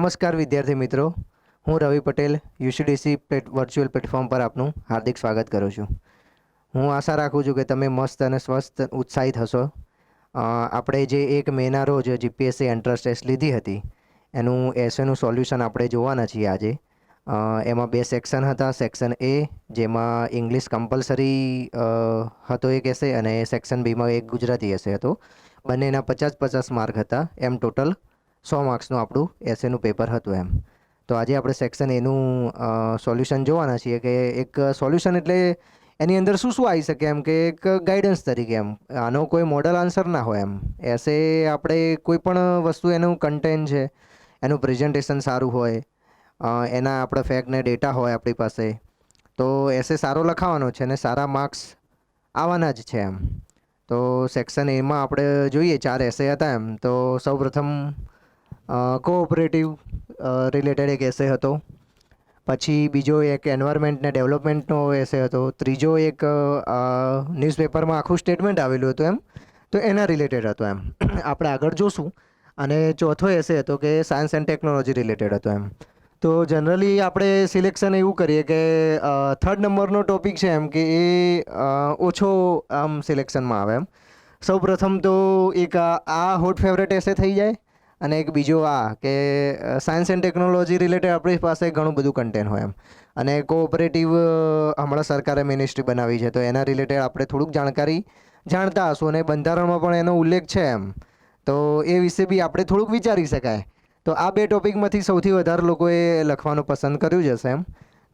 નમસ્કાર વિદ્યાર્થી મિત્રો, હું રવિ પટેલ યુસીડીસી વર્ચ્યુઅલ પ્લેટફોર્મ પર આપનું હાર્દિક સ્વાગત કરું છું. હું આશા રાખું છું કે તમે મસ્ત અને સ્વસ્થ ઉત્સાહિત હશો. આપણે જે 1 મેના રોજ જીપીએસસી એન્ટ્રન્સ ટેસ્ટ લીધી હતી એનું એસેનું સોલ્યુશન આપણે જોવાના છીએ આજે. એમાં 2 સેક્શન હતા. સેક્શન એ જેમાં ઇંગ્લિશ કમ્પલસરી હતો એક એસે, અને સેક્શન બીમાં એક ગુજરાતી એસે હતો. બંનેના 50-50 માર્ક હતા. એમ ટોટલ 100 માર્ક્સનું આપણું એસેનું પેપર હતું એમ. તો આજે આપણે સેક્શન એનું સોલ્યુશન જોવાના છીએ કે એક સોલ્યુશન એટલે એની અંદર શું શું આવી શકે એમ, કે એક ગાઈડન્સ તરીકે એમ. આનો કોઈ મોડલ આન્સર ના હોય એમ. એસે આપણે કોઈ પણ વસ્તુ એનું કન્ટેન્ટ છે, એનું પ્રેઝન્ટેશન સારું હોય, એના આપણે ફેક્ટ ને ડેટા હોય આપણી પાસે, તો એસે સારો લખાવાનો છે અને સારા માર્ક્સ આવવાના જ છે એમ. તો સેક્શન એમાં આપણે જોઈએ 4 એસે હતા એમ. તો સૌપ્રથમ કોઓપરેટિવ રિલેટેડ એક એસે હતો. પછી બીજો એક એન્વાયરમેન્ટ ને ડેવલપમેન્ટનો એસે હતો. ત્રીજો એક ન્યૂઝપેપરમાં આખું સ્ટેટમેન્ટ આવેલું હતું એમ, તો એના રિલેટેડ હતો એમ. આપણે આગળ જોશું. અને ચોથો એસે હતો કે સાયન્સ એન્ડ ટેકનોલોજી રિલેટેડ હતો એમ. તો જનરલી આપણે સિલેક્શન એવું કરીએ કે 3rd નંબરનો ટોપિક છે એમ, કે એ ઓછો આમ સિલેક્શનમાં આવે એમ. સૌપ્રથમ તો એક આ હોટ ફેવરેટ એસે થઈ જાય, અને એક બીજો આ કે સાયન્સ એન્ડ ટેકનોલોજી રિલેટેડ આપણી પાસે ઘણું બધું કન્ટેન્ટ હોય એમ. અને કોઓપરેટિવ હમણાં સરકારે મિનિસ્ટ્રી બનાવી છે, તો એના રિલેટેડ આપણે થોડુંક જાણકારી જાણતા હશું, અને બંધારણમાં પણ એનો ઉલ્લેખ છે એમ. તો એ વિશે બી આપણે થોડુંક વિચારી શકાય. તો આ 2 ટોપિકમાંથી સૌથી વધારે લોકોએ લખવાનું પસંદ કર્યું જ હશે એમ.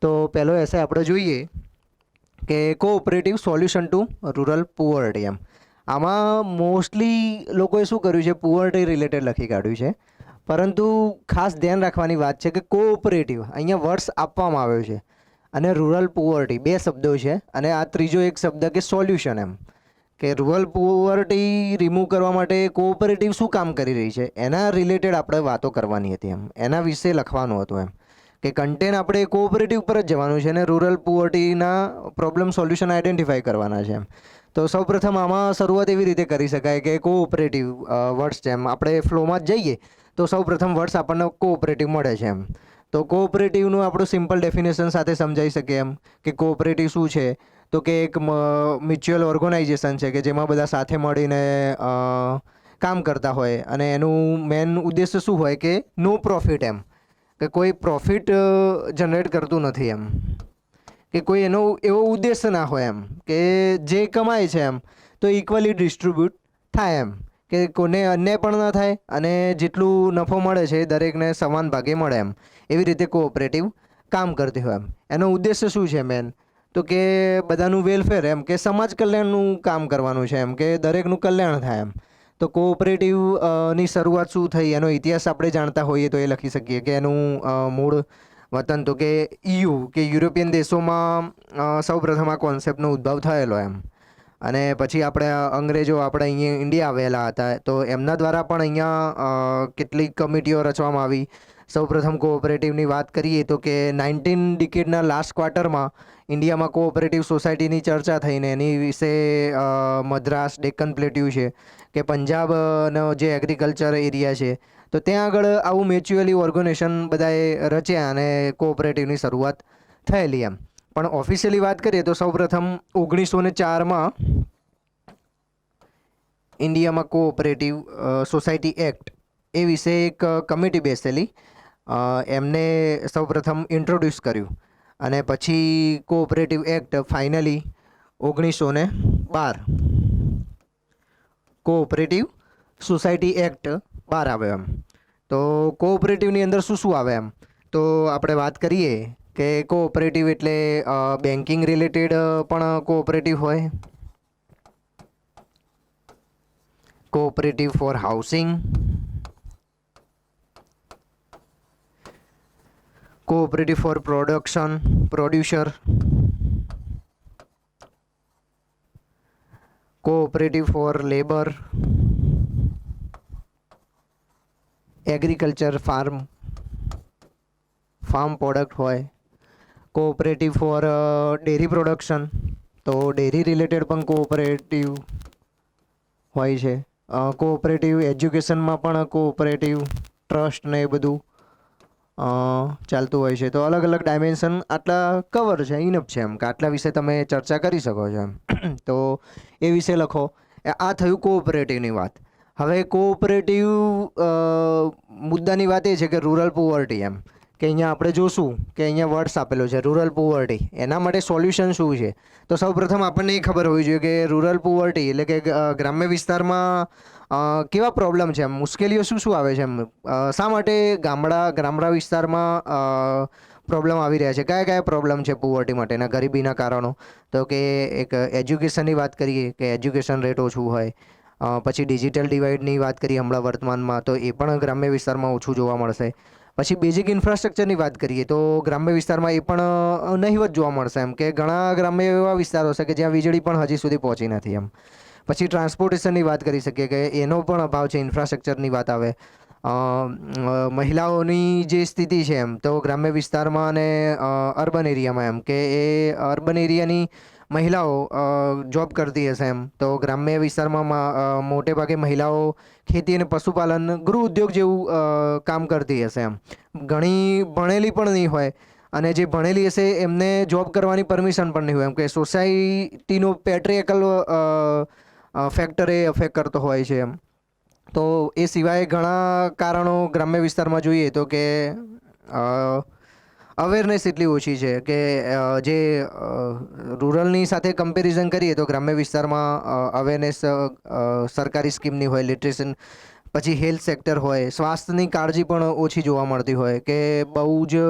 તો પહેલો એસે આપણે જોઈએ કે કોઓપરેટિવ સોલ્યુશન ટુ રૂરલ પુઅર્ટી એમ. આમાં મોસ્ટલી લોકોએ શું કર્યું છે, પુઅર્ટી રિલેટેડ લખી કાઢ્યું છે. પરંતુ ખાસ ધ્યાન રાખવાની વાત છે કે કોઓપરેટિવ અહીંયા વર્ડ્સ આપવામાં આવ્યો છે, અને રૂરલ પુઅર્ટી 2 શબ્દો છે, અને આ ત્રીજો એક શબ્દ કે સોલ્યુશન એમ. કે રૂરલ પુઅર્ટી રિમૂવ કરવા માટે કોઓપરેટિવ શું કામ કરી રહી છે, એના રિલેટેડ આપણે વાતો કરવાની હતી એમ. એના વિશે લખવાનું હતું એમ. કે કન્ટેન્ટ આપણે કોઓપરેટિવ પર જ જવાનું છે, અને રૂરલ પુઅર્ટીના પ્રોબ્લેમ સોલ્યુશન આઈડેન્ટિફાઈ કરવાના છે એમ. તો સૌપ્રથમ આમાં શરૂઆત એવી રીતે કરી શકાય કે કોઓપરેટિવ વર્ડ્સ છે એમ. આપણે ફ્લોમાં જ જઈએ તો સૌપ્રથમ વર્ડ્સ આપણને કોઓપરેટિવ મળે છે એમ. તો કોઓપરેટિવનું આપણું સિમ્પલ ડેફિનેશન સાથે સમજાઈ શકીએ એમ. કે કોઓપરેટિવ શું છે, તો કે એક મ્યુચ્યુઅલ ઓર્ગેનાઇઝેશન છે કે જેમાં બધા સાથે મળીને કામ કરતા હોય, અને એનું મેઇન ઉદ્દેશ્ય શું હોય કે નો પ્રોફિટ એમ. કે કોઈ પ્રોફિટ જનરેટ કરતું નથી એમ. કે કોઈ એનો એવો ઉદ્દેશ્ય ના હોય એમ, કે જે કમાય છે એમ તો ઇક્વલી ડિસ્ટ્રીબ્યુટ થાય એમ. કે કોને અન્યાય પણ ન થાય, અને જેટલું નફો મળે છે એ દરેકને સમાન ભાગે મળે એમ. એવી રીતે કોઓપરેટિવ કામ કરતી હોય એમ. એનો ઉદ્દેશ્ય શું છે મેન, તો કે બધાનું વેલફેર એમ, કે સમાજ કલ્યાણનું કામ કરવાનું છે એમ, કે દરેકનું કલ્યાણ થાય એમ. તો કોઓપરેટિવ ની શરૂઆત શું થઈ, એનો ઇતિહાસ આપણે જાણતા હોઈએ તો એ લખી શકીએ કે એનું મૂળ વતન તો કે EU કે યુરોપિયન દેશોમાં સૌપ્રથમ આ કોન્સેપ્ટનો ઉદ્ભવ થયેલો એમ. અને પછી આપણે અંગ્રેજો આપણે અહીંયા ઇન્ડિયા આવેલા હતા, તો એમના દ્વારા પણ અહીંયા કેટલીક કમિટીઓ રચવામાં આવી. સૌપ્રથમ કોઓપરેટિવની વાત કરીએ તો કે 19 ડિકેડના લાસ્ટ ક્વાર્ટરમાં ઇન્ડિયામાં કોઓપરેટિવ સોસાયટીની ચર્ચા થઈને એની વિશે મદ્રાસ, ડેક્કન પ્લેટ્યુ છે કે પંજાબનો જે એગ્રીકલ્ચર એરિયા છે, તો ત્યાં આગળ આવું મ્યુચ્યુઅલી ઓર્ગેનાઇઝેશન બધાએ રચ્યા અને કોઓપરેટિવની શરૂઆત થયેલી એમ. પણ ઓફિશિયલી વાત કરીએ તો સૌપ્રથમ 1904માં ઇન્ડિયામાં કોઓપરેટિવ સોસાયટી એક્ટ એ વિશે એક કમિટી બેસેલી. એમને સૌપ્રથમ ઇન્ટ્રોડ્યુસ કર્યું, અને પછી cooperative act finally 1912 cooperative society act બહાર આવ્યો એમ. તો કોઓપરેટિવની અંદર શું શું આવે એમ, તો આપણે વાત કરીએ કે કોઓપરેટિવ એટલે બેન્કિંગ રિલેટેડ પણ કોઓપરેટિવ હોય, cooperative for housing, cooperative for producer, cooperative for labour, agriculture farm product હોય, કોઓપરેટિવ ફોર ડેરી પ્રોડક્શન, તો ડેરી રિલેટેડ પણ કોઓપરેટિવ હોય છે. કોઓપરેટિવ એજ્યુકેશનમાં પણ કોઓપરેટિવ ટ્રસ્ટ ને એ બધું ચાલતું હોય છે. તો અલગ અલગ ડાયમેન્શન આટલા કવર છે, ઇનફ છે એમ કે આટલા વિશે તમે ચર્ચા કરી શકો છો એમ. તો એ વિશે લખો. આ થયું કોઓપરેટિવની વાત. હવે કોઓપરેટિવ મુદ્દાની વાત એ છે કે રૂરલ પુવર્ટી એમ કે અહીંયા આપણે જોશું કે અહીંયા વર્ડ્સ આપેલો છે રૂરલ પુવર્ટી. એના માટે સોલ્યુશન શું છે? તો સૌપ્રથમ આપણને એ ખબર હોવી જોઈએ કે રૂરલ પુવર્ટી એટલે કે ગ્રામ્ય વિસ્તારમાં કેવા પ્રોબ્લેમ છે, એમ મુશ્કેલીઓ શું શું આવે છે, એમ શા માટે ગામડા વિસ્તારમાં પ્રોબ્લેમ આવી રહ્યા છે, કયા કયા પ્રોબ્લેમ છે પુવર્ટી માટેના, ગરીબીના કારણો? તો કે એક એજ્યુકેશનની વાત કરીએ કે એજ્યુકેશન રેટ ઓછું હોય. પછી ડિજિટલ ડિવાઇડની વાત કરીએ હમણાં વર્તમાનમાં, તો એ પણ ગ્રામ્ય વિસ્તારમાં ઓછું જોવા મળશે. પછી બેઝિક ઇન્ફ્રાસ્ટ્રક્ચરની વાત કરીએ તો ગ્રામ્ય વિસ્તારમાં એ પણ નહિવત જોવા મળશે એમ કે ઘણા ગ્રામ્ય એવા વિસ્તારો છે કે જ્યાં વીજળી પણ હજી સુધી પહોંચી નથી એમ. પછી ટ્રાન્સપોર્ટેશનની વાત કરી શકીએ કે એનો પણ અભાવ છે, ઇન્ફ્રાસ્ટ્રક્ચરની વાત આવે. મહિલાઓની જે સ્થિતિ છે એમ તો ગ્રામ્ય વિસ્તારમાં અને અર્બન એરિયામાં એમ કે એ અર્બન એરિયાની મહિલાઓ જોબ કરતી હશે એમ, તો ગ્રામ્ય વિસ્તારમાં મોટે ભાગે મહિલાઓ ખેતી અને પશુપાલન ગૃહ ઉદ્યોગ જેવું કામ કરતી હશે એમ. ઘણી ભણેલી પણ નહીં હોય અને જે ભણેલી હશે એમને જોબ કરવાની પરમિશન પણ નહીં હોય એમ કે સોસાયટીનો પેટ્રિયાર્કલ ફેક્ટર એ અફેક્ટ કરતો હોય છે એમ. તો એ સિવાય ઘણા કારણો ગ્રામ્ય વિસ્તારમાં જોઈએ તો કે અવેરનેસ એટલી ઓછી છે કે જે રૂરલની સાથે કમ્પેરિઝન કરીએ તો ગ્રામ્ય વિસ્તારમાં અવેરનેસ સરકારી સ્કીમની હોય, લિટરેશન, પછી હેલ્થ સેક્ટર હોય, સ્વાસ્થ્યની કાળજી પણ ઓછી જોવા મળતી હોય કે બહુ જ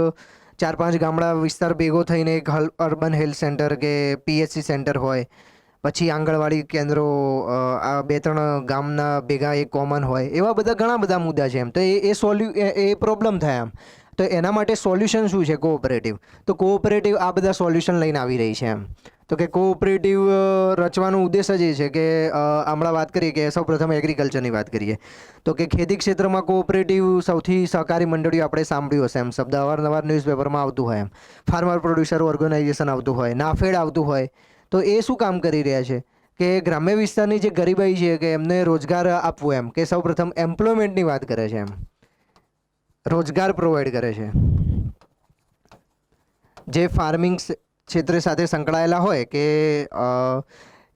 4-5 ગામડા વિસ્તાર ભેગો થઈને એક અર્બન હેલ્થ સેન્ટર કે PHC સેન્ટર હોય. પછી આંગણવાડી કેન્દ્રો આ 2-3 ગામના ભેગા એક કોમન હોય, એવા બધા ઘણા બધા મુદ્દા છે એમ. તો એ પ્રોબ્લેમ થાય એમ. તો એના માટે સોલ્યુશન શું છે? કોઓપરેટિવ. તો કોઓપરેટિવ આ બધા સોલ્યુશન લઈને આવી રહી છે એમ. તો કે કોઓપરેટિવ રચવાનો ઉદ્દેશ જ એ છે કે હમણાં વાત કરીએ કે સૌપ્રથમ એગ્રીકલ્ચરની વાત કરીએ તો કે ખેતી ક્ષેત્રમાં કોઓપરેટિવ સૌથી સહકારી મંડળીઓ આપણે સાંભળ્યું હશે એમ, શબ્દ અવારનવાર ન્યૂઝપેપરમાં આવતું હોય એમ. ફાર્મર પ્રોડ્યુસર ઓર્ગેનાઇઝેશન આવતું હોય, નાફેડ આવતું હોય. તો એ શું કામ કરી રહ્યા છે કે ગ્રામ્ય વિસ્તારની જે ગરીબાઈ છે કે એમને રોજગાર આપવું એમ, કે સૌપ્રથમ એમ્પ્લોયમેન્ટની વાત કરે છે એમ, રોજગાર પ્રોવાઈડ કરે છે. જે ફાર્મિંગ ક્ષેત્ર સાથે સંકળાયેલા હોય કે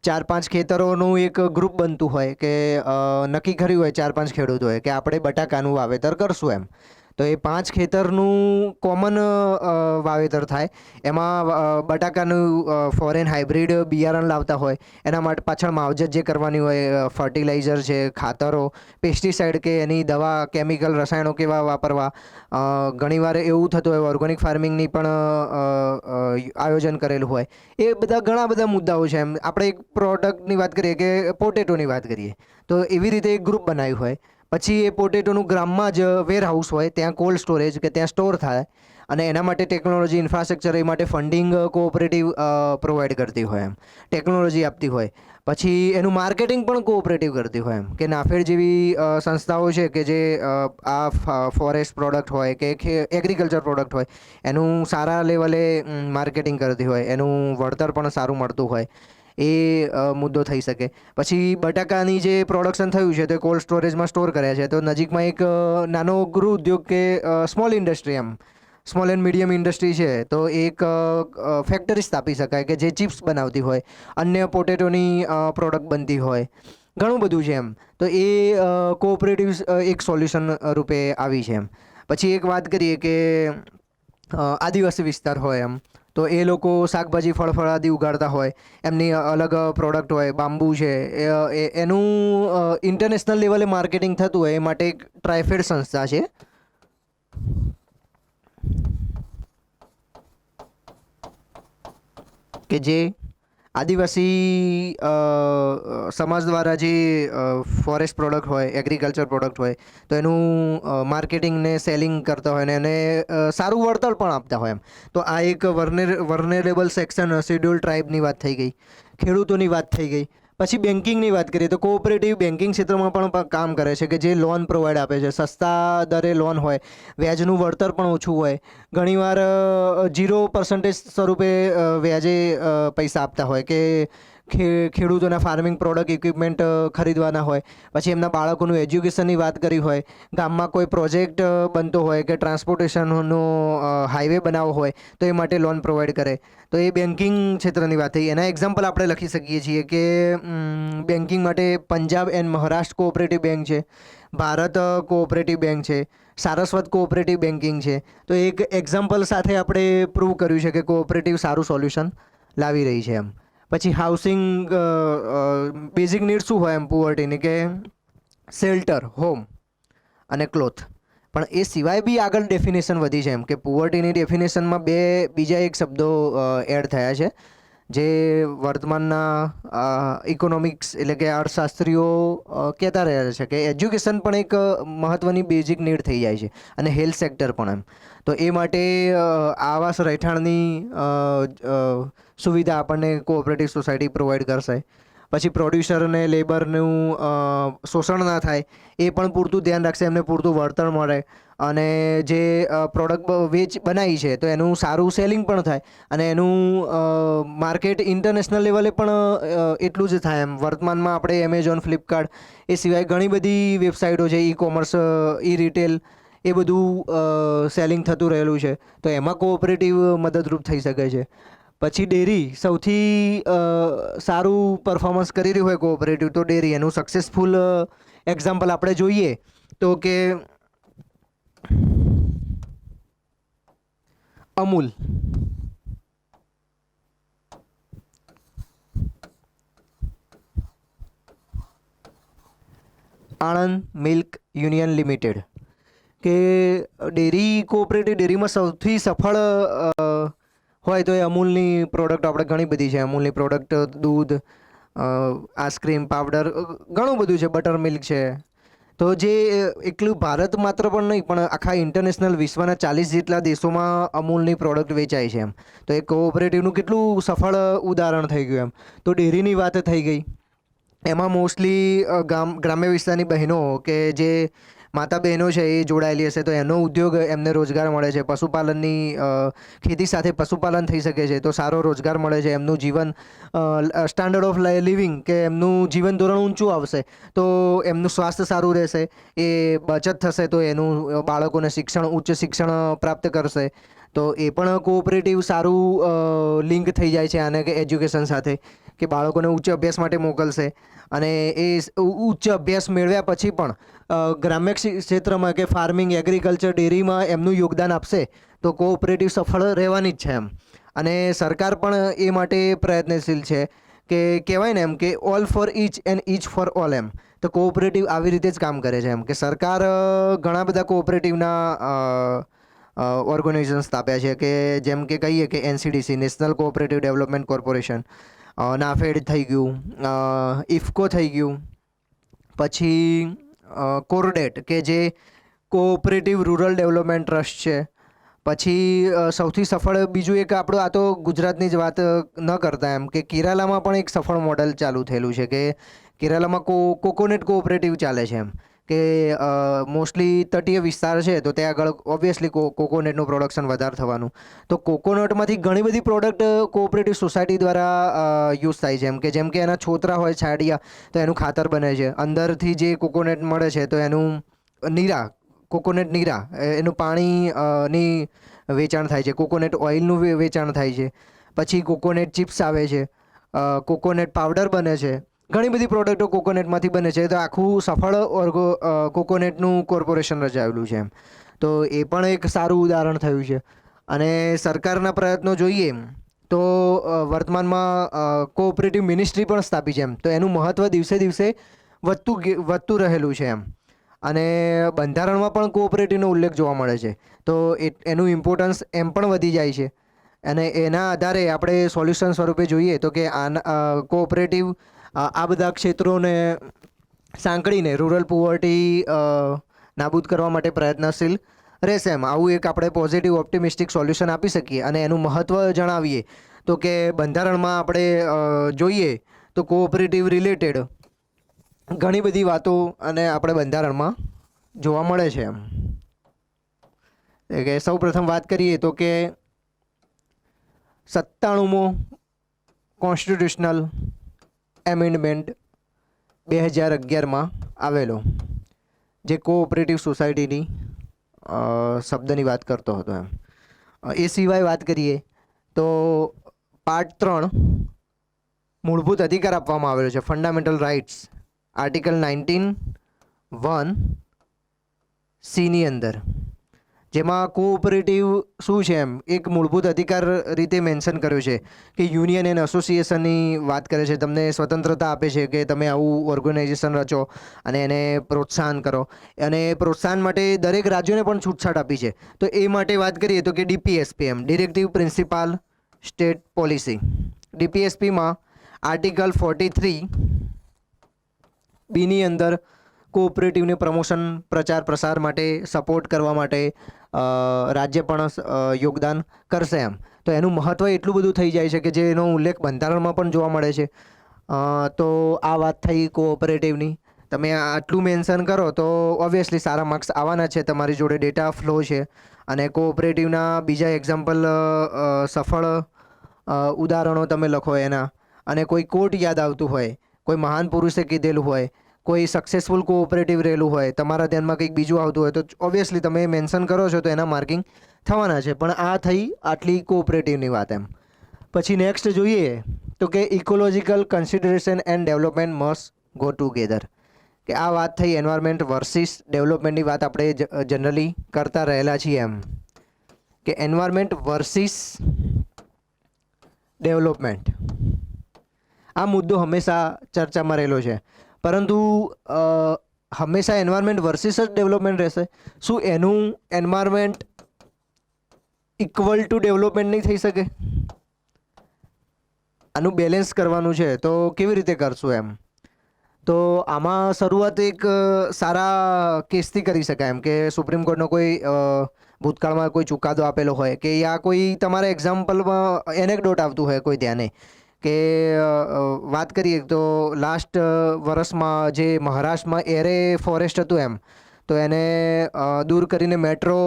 4-5 ખેતરોનું એક ગ્રુપ બનતું હોય કે નક્કી કર્યું હોય 4-5 ખેડૂત હોય કે આપણે બટાકાનું વાવેતર કરશું એમ. તો એ 5 ખેતરનું કોમન વાવેતર થાય. એમાં બટાકાનું ફોરેન હાઇબ્રિડ બિયારણ લાવતા હોય, એના માટે પાછળ માવજત જે કરવાની હોય, ફર્ટિલાઇઝર છે, ખાતરો, પેસ્ટિસાઇડ કે એની દવા, કેમિકલ રસાયણો કેવા વાપરવા. ઘણીવાર એવું થતું હોય ઓર્ગેનિક ફાર્મિંગની પણ આયોજન કરેલું હોય. એ બધા ઘણા બધા મુદ્દાઓ છે એમ. આપણે એક પ્રોડક્ટની વાત કરીએ કે પોટેટોની વાત કરીએ તો એવી રીતે એક ગ્રુપ બનાવ્યું હોય. પછી એ પોટેટોનું ગ્રામમાં જ વેર હાઉસ હોય, ત્યાં કોલ્ડ સ્ટોરેજ કે ત્યાં સ્ટોર થાય અને એના માટે ટેકનોલોજી ઇન્ફ્રાસ્ટ્રક્ચર એ માટે ફંડિંગ કોઓપરેટિવ પ્રોવાઈડ કરતી હોય એમ, ટેકનોલોજી આપતી હોય. પછી એનું માર્કેટિંગ પણ કોઓપરેટિવ કરતી હોય એમ કે નાફેડ જેવી સંસ્થાઓ છે કે જે આ ફોરેસ્ટ પ્રોડક્ટ હોય કે એગ્રીકલ્ચર પ્રોડક્ટ હોય એનું સારા લેવલે માર્કેટિંગ કરતી હોય, એનું વળતર પણ સારું મળતું હોય. એ મુદ્દો થઈ શકે. પછી બટાકાની જે પ્રોડક્શન થયું છે તો કોલ્ડ સ્ટોરેજમાં સ્ટોર કર્યા છે, તો નજીકમાં એક નાનો ગૃહ ઉદ્યોગ કે સ્મોલ ઇન્ડસ્ટ્રી એમ, સ્મોલ એન્ડ મીડિયમ ઇન્ડસ્ટ્રી છે, તો એક ફેક્ટરી સ્થાપી શકાય કે જે ચિપ્સ બનાવતી હોય, અન્ય પોટેટોની પ્રોડક્ટ બનતી હોય, ઘણું બધું છે એમ. તો એ કોઓપરેટિવ એક સોલ્યુશન રૂપે આવી છે એમ. પછી એક વાત કરીએ કે આદિવાસી વિસ્તાર હોય એમ, તો એ લોકો શાકભાજી ફળફળાદી ઉગાડતા હોય, એમની અલગ પ્રોડક્ટ હોય, બાંબુ છે, એનું ઇન્ટરનેશનલ લેવલે માર્કેટિંગ થતું હોય એ માટે એક ટ્રાઇફેડ સંસ્થા છે કે જે આદિવાસી સમાજ દ્વારા જે ફોરેસ્ટ પ્રોડક્ટ હોય, એગ્રીકલ્ચર પ્રોડક્ટ હોય, તો એનું માર્કેટિંગ ને સેલિંગ કરતા હોય ને એને સારું વળતર પણ આપતા હોય એમ. તો આ એક વર્નેરેબલ સેક્શન શેડ્યુલ ટ્રાઇબની વાત થઈ ગઈ, ખેડૂતોની વાત થઈ ગઈ. પછી બેન્કિંગની વાત કરીએ તો કોઓપરેટિવ બેન્કિંગ ક્ષેત્રમાં પણ કામ કરે છે કે જે લોન પ્રોવાઈડ આપે છે, સસ્તા દરે લોન હોય, વ્યાજનું વળતર પણ ઓછું હોય, ઘણીવાર 0% સ્વરૂપે વ્યાજે પૈસા આપતા હોય કે ખેડૂતોના ફાર્મિંગ પ્રોડક્ટ ઇક્વિપમેન્ટ ખરીદવાના હોય, પછી એમના બાળકોનું એજ્યુકેશનની વાત કરી હોય, ગામમાં કોઈ પ્રોજેક્ટ બનતો હોય કે ટ્રાન્સપોર્ટેશનનો હાઈવે બનાવવો હોય તો એ માટે લોન પ્રોવાઈડ કરે. તો એ બેન્કિંગ ક્ષેત્રની વાત થઈ. એના એક્ઝામ્પલ આપણે લખી શકીએ છીએ કે બેન્કિંગ માટે Punjab and Maharashtra cooperative bank છે, ભારત કોઓપરેટિવ બેંક છે, સારસ્વત કોઓપરેટિવ બેન્કિંગ છે. તો એક એક્ઝામ્પલ સાથે આપણે પ્રૂવ કર્યું છે કે કોઓપરેટિવ સારું સોલ્યુશન લાવી રહી છે એમ. પછી હાઉસિંગ બેઝિક નીડ શું હોય એમ પુઅર્ટીની, કે શેલ્ટર, હોમ અને ક્લોથ. પણ એ સિવાય બી આગળ ડેફિનેશન વધી છે એમ કે પુઅર્ટીની ડેફિનેશનમાં બીજા એક શબ્દો એડ થયા છે જે વર્તમાનના ઇકોનોમિક્સ એટલે કે અર્થશાસ્ત્રીઓ કહેતા રહ્યા છે કે એજ્યુકેશન પણ એક મહત્ત્વની બેઝિક નીડ થઈ જાય છે અને હેલ્થ સેક્ટર પણ એમ. તો એ માટે આવાસ રહેઠાણની સુવિધા આપણને કોઓપરેટિવ સોસાયટી પ્રોવાઈડ કરશે. પછી પ્રોડ્યુસર અને લેબરનું શોષણ ના થાય એ પણ પૂરતું ધ્યાન રાખશે, એમને પૂરતું વળતર મળે અને જે પ્રોડક્ટ બનાવી છે તો એનું સારું સેલિંગ પણ થાય અને એનું માર્કેટ ઇન્ટરનેશનલ લેવલે પણ એટલું જ થાય એમ. વર્તમાનમાં આપણે એમેઝોન, ફ્લિપકાર્ટ એ સિવાય ઘણી બધી વેબસાઇટો છે, ઈ કોમર્સ, ઈ રિટેલ, એ બધું સેલિંગ થતું રહેલું છે. તો એમાં કોઓપરેટિવ મદદરૂપ થઈ શકે છે. પછી ડેરી, સૌથી સારું પરફોર્મન્સ કરી રહ્યું હોય કોઓપરેટિવ તો ડેરી. એનું સક્સેસફુલ એક્ઝામ્પલ આપણે જોઈએ તો કે Amul. Anand milk union limited, કે ડેરી કોઓપરેટિવ ડેરીમાં સૌથી સફળ હોય તો એ અમૂલની પ્રોડક્ટ આપણે ઘણી બધી છે. અમૂલની પ્રોડક્ટ દૂધ, આઈસ્ક્રીમ, પાવડર, ઘણું બધું છે, બટર મિલ્ક છે. તો જે એકલું ભારત માત્ર પણ નહીં પણ આખા ઇન્ટરનેશનલ વિશ્વના 40 જેટલા દેશોમાં અમૂલની પ્રોડક્ટ વેચાય છે એમ. તો એ કોઓપરેટિવનું કેટલું સફળ ઉદાહરણ થઈ ગયું એમ. તો ડેરીની વાત થઈ ગઈ. એમાં મોસ્ટલી ગ્રામ્ય વિસ્તારની બહેનો કે જે માતા બહેનો છે એ જોડાયેલી હશે તો એનો ઉદ્યોગ, એમને રોજગાર મળે છે. પશુપાલનની ખેતી સાથે પશુપાલન થઈ શકે છે તો સારો રોજગાર મળે છે. એમનું જીવન સ્ટાન્ડર્ડ ઓફ લિવિંગ કે એમનું જીવન ધોરણ ઊંચું આવશે તો એમનું સ્વાસ્થ્ય સારું રહેશે, એ બચત થશે તો એનું બાળકોને ઉચ્ચ શિક્ષણ પ્રાપ્ત કરશે. તો એ પણ કોઓપરેટિવ સારું લિંક થઈ જાય છે આને કે એજ્યુકેશન સાથે, કે બાળકોને ઉચ્ચ અભ્યાસ માટે મોકલશે અને એ ઉચ્ચ અભ્યાસ મેળવ્યા પછી પણ ગ્રામ્ય ક્ષેત્રમાં કે ફાર્મિંગ, એગ્રીકલ્ચર, ડેરીમાં એમનું યોગદાન આપશે તો કોઓપરેટિવ સફળ રહેવાની જ છે એમ. અને સરકાર પણ એ માટે પ્રયત્નશીલ છે કે કહેવાય ને એમ કે all for each and each for all એમ. તો કોઓપરેટિવ આવી રીતે જ કામ કરે છે એમ, કે સરકાર ઘણા બધા કોઓપરેટિવના ઓર્ગેનાઇઝેશન સ્થાપ્યા છે કે જેમ કે કહીએ કે NCDC, national cooperative development corporation, NAFED થઈ ગયું, ઇફકો થઈ ગયું, પછી કોર્ડેટ કે જે કોઓપરેટિવ રૂરલ ડેવલપમેન્ટ ટ્રસ્ટ છે. પછી સૌથી સફળ બીજું એક આપણું, આ તો ગુજરાતની જ વાત ન કરતા એમ, કે કેરાલામાં પણ એક સફળ મોડલ ચાલુ થયેલું છે કે કેરાલામાં કોકોનટ કોઓપરેટિવ ચાલે છે એમ. કે મોસ્ટલી તટીય વિસ્તાર છે તો ત્યાં આગળ ઓબ્વિયસલી કોકોનટનું પ્રોડક્શન વધારે થવાનું. તો કોકોનટમાંથી ઘણી બધી પ્રોડક્ટ કોઓપરેટિવ સોસાયટી દ્વારા યુઝ થાય છે એમ, કે જેમ કે એના છોતરા હોય, છાડિયા, તો એનું ખાતર બને છે. અંદરથી જે કોકોનટ મળે છે તો એનું નીરા, કોકોનટ નીરા, એનું પાણીની વેચાણ થાય છે. કોકોનટ ઓઇલનું વેચાણ થાય છે. પછી કોકોનટ ચિપ્સ આવે છે, કોકોનટ પાવડર બને છે. ઘણી બધી પ્રોડક્ટો કોકોનટમાંથી બને છે. તો આખું સફળ કોકોનટનું કોર્પોરેશન રચાયેલું છે એમ. તો એ પણ એક સારું ઉદાહરણ થયું છે. અને સરકારના પ્રયત્નો જોઈએ તો વર્તમાનમાં કોઓપરેટિવ મિનિસ્ટ્રી પણ સ્થાપી છે એમ. તો એનું મહત્ત્વ દિવસે દિવસે વધતું રહેલું છે એમ. અને બંધારણમાં પણ કોઓપરેટિવનો ઉલ્લેખ જોવા મળે છે. તો એનું ઇમ્પોર્ટન્સ એમ પણ વધી જાય છે. અને એના આધારે આપણે સોલ્યુશન સ્વરૂપે જોઈએ તો કે કોઓપરેટિવ આ બધા ક્ષેત્રોને સાંકળીને રૂરલ પુઅર્ટી નાબૂદ કરવા માટે પ્રયત્નશીલ રહેશે એમ. આવું એક આપણે પોઝિટિવ ઓપ્ટિમિસ્ટિક સોલ્યુશન આપી શકીએ. અને એનું મહત્ત્વ જણાવીએ તો કે બંધારણમાં આપણે જોઈએ તો કોઓપરેટિવ રિલેટેડ ઘણી બધી વાતો અને આપણે બંધારણમાં જોવા મળે છે એમ. કે સૌ પ્રથમ વાત કરીએ તો કે 97મો કોન્સ્ટિટ્યુશનલ એમેન્ડમેન્ટ 2011માં આવેલો, જે કોઓપરેટિવ સોસાયટીની શબ્દની વાત કરતો હતો એમ. એ સિવાય વાત કરીએ તો પાર્ટ 3 મૂળભૂત અધિકાર આપવામાં આવેલો છે, ફંડામેન્ટલ રાઇટ્સ, આર્ટિકલ 19(1)(c)ની અંદર, જેમાં કોઓપરેટિવ શું છે એમ એક મૂળભૂત અધિકાર રીતે મેન્શન કર્યું છે કે યુનિયન એન્ડ એસોસિએશનની વાત કરે છે, તમને સ્વતંત્રતા આપે છે કે તમે આવું ઓર્ગેનાઇઝેશન રચો અને એને પ્રોત્સાહન કરો, અને પ્રોત્સાહન માટે દરેક રાજ્યોને પણ છૂટછાટ આપી છે. તો એ માટે વાત કરીએ તો કે ડીપીએસપી એમ, ડિરેક્ટિવ પ્રિન્સિપાલ સ્ટેટ પોલિસી. ડીપીએસપીમાં આર્ટિકલ 43(b)ની અંદર કોઓપરેટિવને પ્રમોશન, પ્રચાર પ્રસાર માટે, સપોર્ટ કરવા માટે રાજ્ય પણ યોગદાન કરશે એમ. તો એનું મહત્ત્વ એટલું બધું થઈ જાય છે કે જેનો ઉલ્લેખ બંધારણમાં પણ જોવા મળે છે. તો આ વાત થઈ કોઓપરેટિવની. તમે આટલું મેન્શન કરો તો ઓબ્વિયસલી સારા માર્ક્સ આવવાના છે, તમારી જોડે ડેટા ફ્લો છે. અને કોઓપરેટિવના બીજા એક્ઝામ્પલ, સફળ ઉદાહરણો તમે લખો એના, અને કોઈ કોટ યાદ આવતું હોય, કોઈ મહાન પુરુષે કીધેલું હોય, કોઈ સક્સેસફુલ કોઓપરેટિવ રહેલું હોય, તમારા ધ્યાનમાં કંઈક બીજું આવતું હોય, તો ઓબ્વિયસલી તમે મેન્શન કરો છો તો એના માર્કિંગ થવાના છે. પણ આ થઈ આટલી કોઓપરેટિવની વાત એમ. પછી નેક્સ્ટ જોઈએ તો કે ecological consideration and development must go together, કે આ વાત થઈ એન્વાયરમેન્ટ વર્સિસ ડેવલપમેન્ટની વાત આપણે જનરલી કરતા રહેલા છીએ એમ, કે એન્વાયરમેન્ટ વર્સિસ ડેવલપમેન્ટ આ મુદ્દો હંમેશા ચર્ચામાં રહેલો છે. પરંતુ હંમેશા એન્વાયરમેન્ટ વર્સિસ જ ડેવલપમેન્ટ રહેશે? શું એનું એન્વાયરમેન્ટ ઇક્વલ ટુ ડેવલપમેન્ટ નહીં થઈ શકે? આનું બેલેન્સ કરવાનું છે, તો કેવી રીતે કરશું એમ? તો આમાં શરૂઆત એક સારા કેસથી કરી શકાય એમ, કે સુપ્રીમ કોર્ટનો કોઈ ભૂતકાળમાં કોઈ ચુકાદો આપેલો હોય, કે યા કોઈ તમારા એક્ઝામ્પલમાં એનેક્ડોટ આવતું હોય કોઈ ધ્યાને, કે વાત કરીએ તો લાસ્ટ વર્ષમાં જે મહારાષ્ટ્રમાં એરે ફોરેસ્ટ હતું એમ, તો એને દૂર કરીને મેટ્રો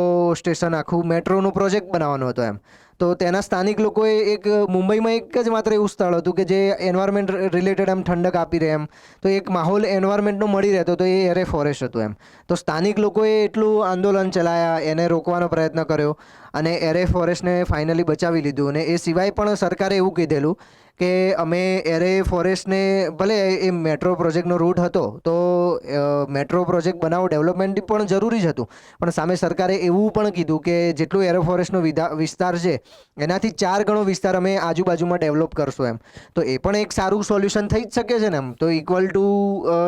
સ્ટેશન, આખું મેટ્રોનું પ્રોજેક્ટ બનાવવાનો હતો એમ. તો તેના સ્થાનિક લોકોએ એક મુંબઈમાં એક જ માત્ર એવું સ્થળ હતું કે જે એન્વાયરમેન્ટ રિલેટેડ એમ ઠંડક આપી રહે એમ, તો એક માહોલ એન્વાયરમેન્ટનો મળી રહેતો, તો એ એરે ફોરેસ્ટ હતું એમ. તો સ્થાનિક લોકોએ એટલું આંદોલન ચલાવ્યા, એને રોકવાનો પ્રયત્ન કર્યો, અને એરે ફોરેસ્ટને ફાઇનલી બચાવી લીધું. અને એ સિવાય પણ સરકારે એવું કીધેલું કે અમે એરે ફોરેસ્ટને, ભલે એ મેટ્રો પ્રોજેક્ટનો રૂટ હતો, તો મેટ્રો પ્રોજેક્ટ બનાવવો ડેવલપમેન્ટ પણ જરૂરી જ હતું, પણ સામે સરકારે એવું પણ કીધું કે જેટલું એરે ફોરેસ્ટનો વિસ્તાર છે એનાથી 4 ગણો વિસ્તાર અમે આજુબાજુમાં ડેવલપ કરશું એમ. તો એ પણ એક સારું સોલ્યુશન થઈ જ શકે છે ને એમ. તો ઇક્વલ ટુ